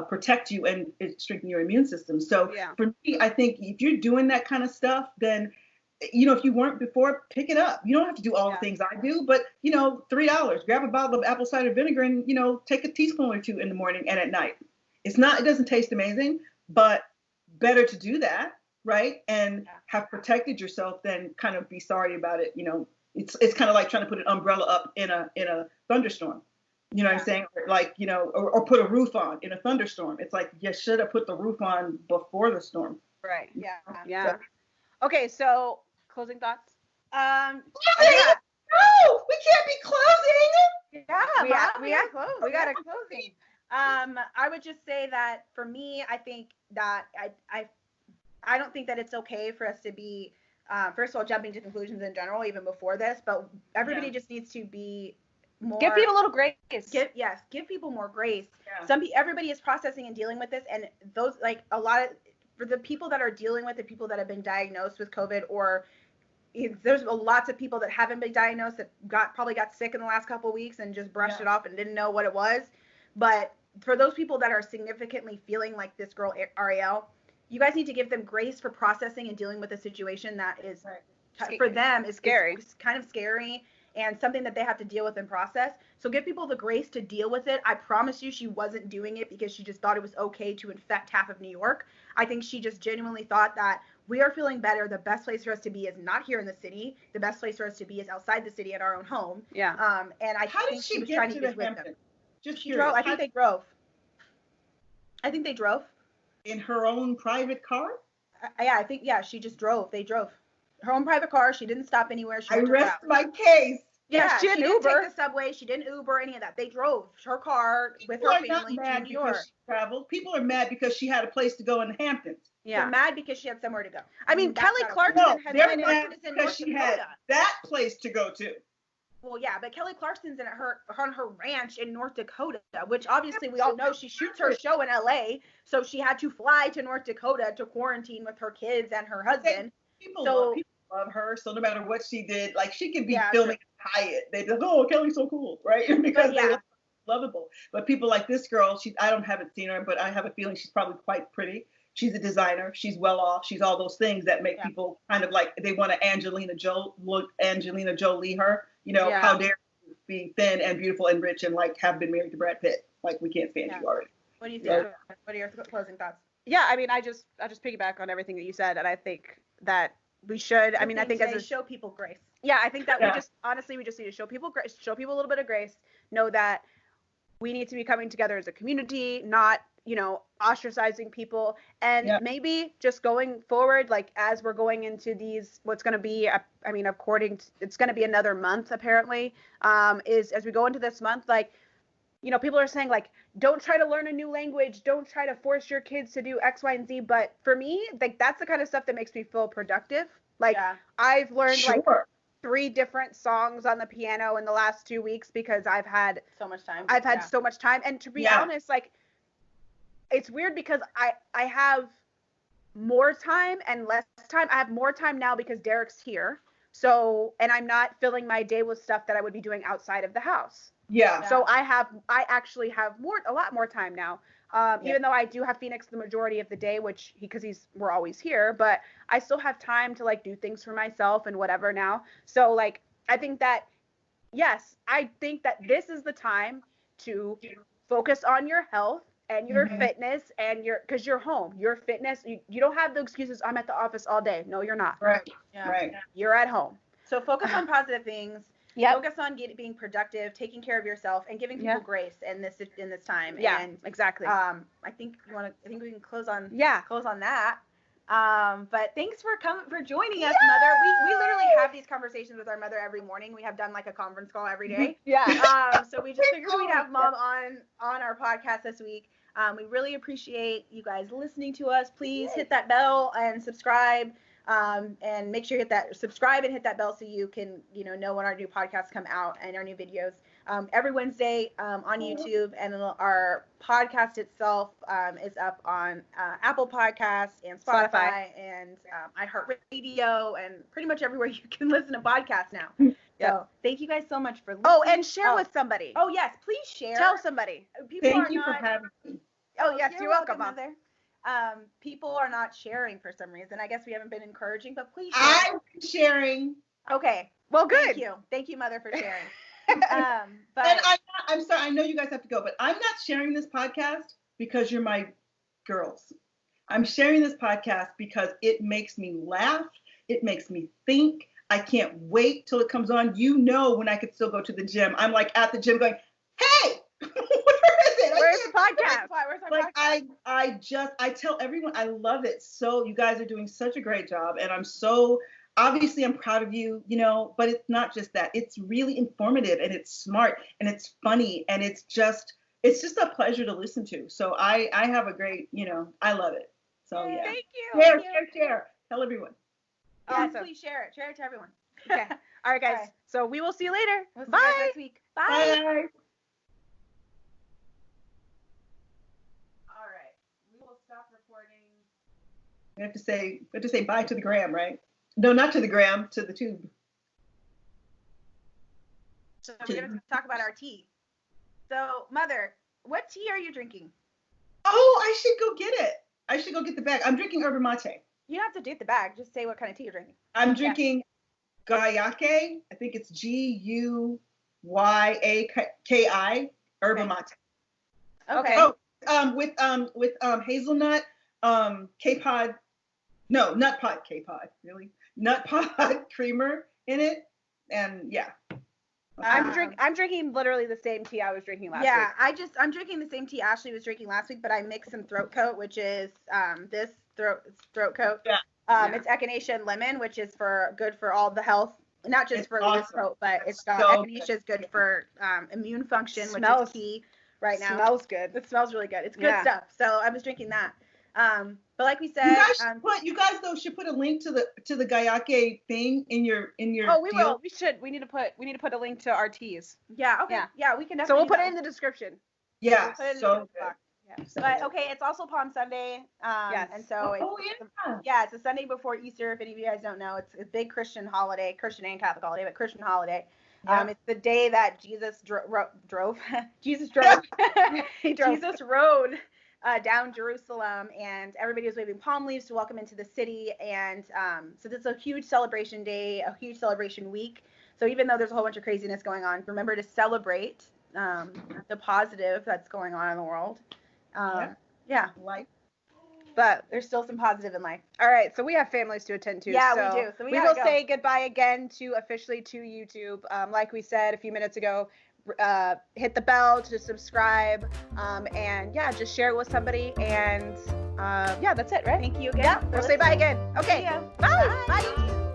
protect you and strengthen your immune system. So for me, I think if you're doing that kind of stuff, then, if you weren't before, pick it up. You don't have to do all the things I do, but $3, grab a bottle of apple cider vinegar and, take a teaspoon or two in the morning and at night. It doesn't taste amazing, but better to do that, right? And have protected yourself than kind of be sorry about it. It's kind of like trying to put an umbrella up in a thunderstorm. You know what I'm saying? Like, or put a roof on in a thunderstorm. It's like, you should have put the roof on before the storm. Right. Yeah. Okay, so closing thoughts? No, we can't be closing. Yeah, we got a closing. I would just say that for me, I think that I don't think that it's okay for us to be, first of all, jumping to conclusions in general, even before this, but everybody just needs to be more. Give people a little grace. Give people more grace. Yeah. Everybody is processing and dealing with this, and those, like, for the people that are dealing with it, people that have been diagnosed with COVID, or there's lots of people that haven't been diagnosed that probably got sick in the last couple of weeks and just brushed it off and didn't know what it was. But for those people that are significantly feeling like this girl Ariel, you guys need to give them grace for processing and dealing with a situation that is for them is scary. It's kind of scary and something that they have to deal with and process. So give people the grace to deal with it. I promise you, she wasn't doing it because she just thought it was okay to infect half of New York. I think she just genuinely thought that we are feeling better. The best place for us to be is not here in the city. The best place for us to be is outside the city at our own home. Yeah. And I think she was trying to get with them. Just she drove. I think they drove. In her own private car? I think she just drove. They drove. Her own private car. She didn't stop anywhere. I rest my case. Yeah, she didn't Uber. Take the subway. She didn't Uber, any of that. They drove her car with her family to New York. She traveled. People are mad because she had a place to go in the Hamptons. Yeah. They're mad because she had somewhere to go. I mean, Kelly Clarkson they're mad because she had that place to go to. Well, yeah, but Kelly Clarkson's on her ranch in North Dakota, which obviously we all know she shoots her show in LA, so she had to fly to North Dakota to quarantine with her kids and her husband. People love her, so no matter what she did, like, she could be filming Hyatt. They just, oh, Kelly's so cool, right? Because they're lovable. But people like this girl, I haven't seen her, but I have a feeling she's probably quite pretty. She's a designer. She's well off. She's all those things that make people kind of like, they want to Angelina Jolie her. How dare you be thin and beautiful and rich and like have been married to Brad Pitt? Like, we can't stand you already. What do you think? What are your closing thoughts? Yeah, I mean, I just piggyback on everything that you said, and I think that we should. I mean, I think show people grace. Yeah, I think that we just need to show people grace, show people a little bit of grace. Know that we need to be coming together as a community, not ostracizing people, and maybe just going forward, like, as we're going into these, what's going to be, I mean, it's going to be another month apparently, is as we go into this month, like, people are saying, like, don't try to learn a new language, don't try to force your kids to do X, Y, and Z, but for me, like, that's the kind of stuff that makes me feel productive. Like, I've learned like 3 different songs on the piano in the last 2 weeks because I've had so much time. So much time, and to be honest, like, it's weird because I have more time and less time. I have more time now because Derek's here. So, and I'm not filling my day with stuff that I would be doing outside of the house. Yeah. So I actually have a lot more time now. Even though I do have Phoenix the majority of the day, which we're always here, but I still have time to, like, do things for myself and whatever now. So, like, I think that this is the time to focus on your health and your fitness and because you're home, your fitness, you don't have the excuses, I'm at the office all day. No, you're not. Right. Yeah. Right. You're at home. So focus on positive things. Yep. Focus on being productive, taking care of yourself, and giving people grace in this time. Yeah, and exactly. I think we can close on that. But thanks for joining us, Mother. We literally have these conversations with our mother every morning. We have done like a conference call every day. Yeah. So we just figured we'd have Mom on our podcast this week. We really appreciate you guys listening to us. Please hit that bell and subscribe. And make sure you subscribe and hit that bell so you can, know when our new podcasts come out and our new videos. Every Wednesday on YouTube, and our podcast itself is up on Apple Podcasts and Spotify and iHeart Radio and pretty much everywhere you can listen to podcasts now. So thank you guys so much for listening. Oh, and share with somebody. Oh, yes, please share. Tell somebody. Thank you for having me. Oh, yes, you're welcome, Mom. Mother. People are not sharing for some reason. I guess we haven't been encouraging, but please share. I'm sharing. Okay. Well, good. Thank you, Mother, for sharing. But and I'm sorry, I know you guys have to go, but I'm not sharing this podcast because you're my girls. I'm sharing this podcast because it makes me laugh. It makes me think. I can't wait till it comes on. When I could still go to the gym. I'm like at the gym going, hey, where is it? Where's the podcast? Where's our podcast? I tell everyone I love it. So you guys are doing such a great job, and obviously I'm proud of you, but it's not just that. It's really informative, and it's smart, and it's funny, and it's just a pleasure to listen to. So I have a great, I love it. So yeah. Thank you. Share. Tell everyone. Awesome. Please share it. Share it to everyone. Okay. All right, guys. All right. So we will see you later. We'll see Bye. you guys next week. Bye. Bye. All right. We will stop recording. We have to say bye to the gram, right? No, not to the gram, to the tube. So we're going to talk about our tea. So, Mother, what tea are you drinking? Oh, I should go get it. I should go get the bag. I'm drinking yerba mate. You don't have to do the bag. Just say what kind of tea you're drinking. I'm drinking Guyaki. I think it's Guyaki, yerba mate. Okay. Oh, with hazelnut, K-pod. No, nut pod K-pod. Really, nut pod creamer in it, and yeah. I'm drinking literally the same tea I was drinking last week. Yeah, I'm drinking the same tea Ashley was drinking last week, but I mixed some throat coat, which is this throat coat. Yeah. It's echinacea and lemon, which is good for all the health, not just for awesome. this throat, but it's so echinacea is good for immune function, which is key right now. Smells good. It smells really good. It's good stuff. So I was drinking that. But like we said, you guys though should put a link to the Guyaki thing in your. Oh, we will. We should. We need to put a link to our teas. Yeah. Okay. Yeah, we can definitely. So we'll put it in the description. Yeah. So good. Yeah. But okay, it's also Palm Sunday. Yes. And so it's a Sunday before Easter. If any of you guys don't know, it's a big Christian holiday, Christian and Catholic holiday, but Christian holiday. Yeah. It's the day that Jesus drove. Jesus drove. Jesus rode down Jerusalem, and everybody was waving palm leaves to welcome into the city. And so this is a huge celebration day, a huge celebration week. So even though there's a whole bunch of craziness going on, remember to celebrate the positive that's going on in the world. Life. But there's still some positive in life. All right, so we have families to attend to. Yeah, so we do. So we will say goodbye again officially to YouTube. Like we said a few minutes ago, hit the bell to subscribe, and just share it with somebody. And that's it, right? Thank you again. Yeah, we'll say bye again. Okay. See ya. Bye. Bye.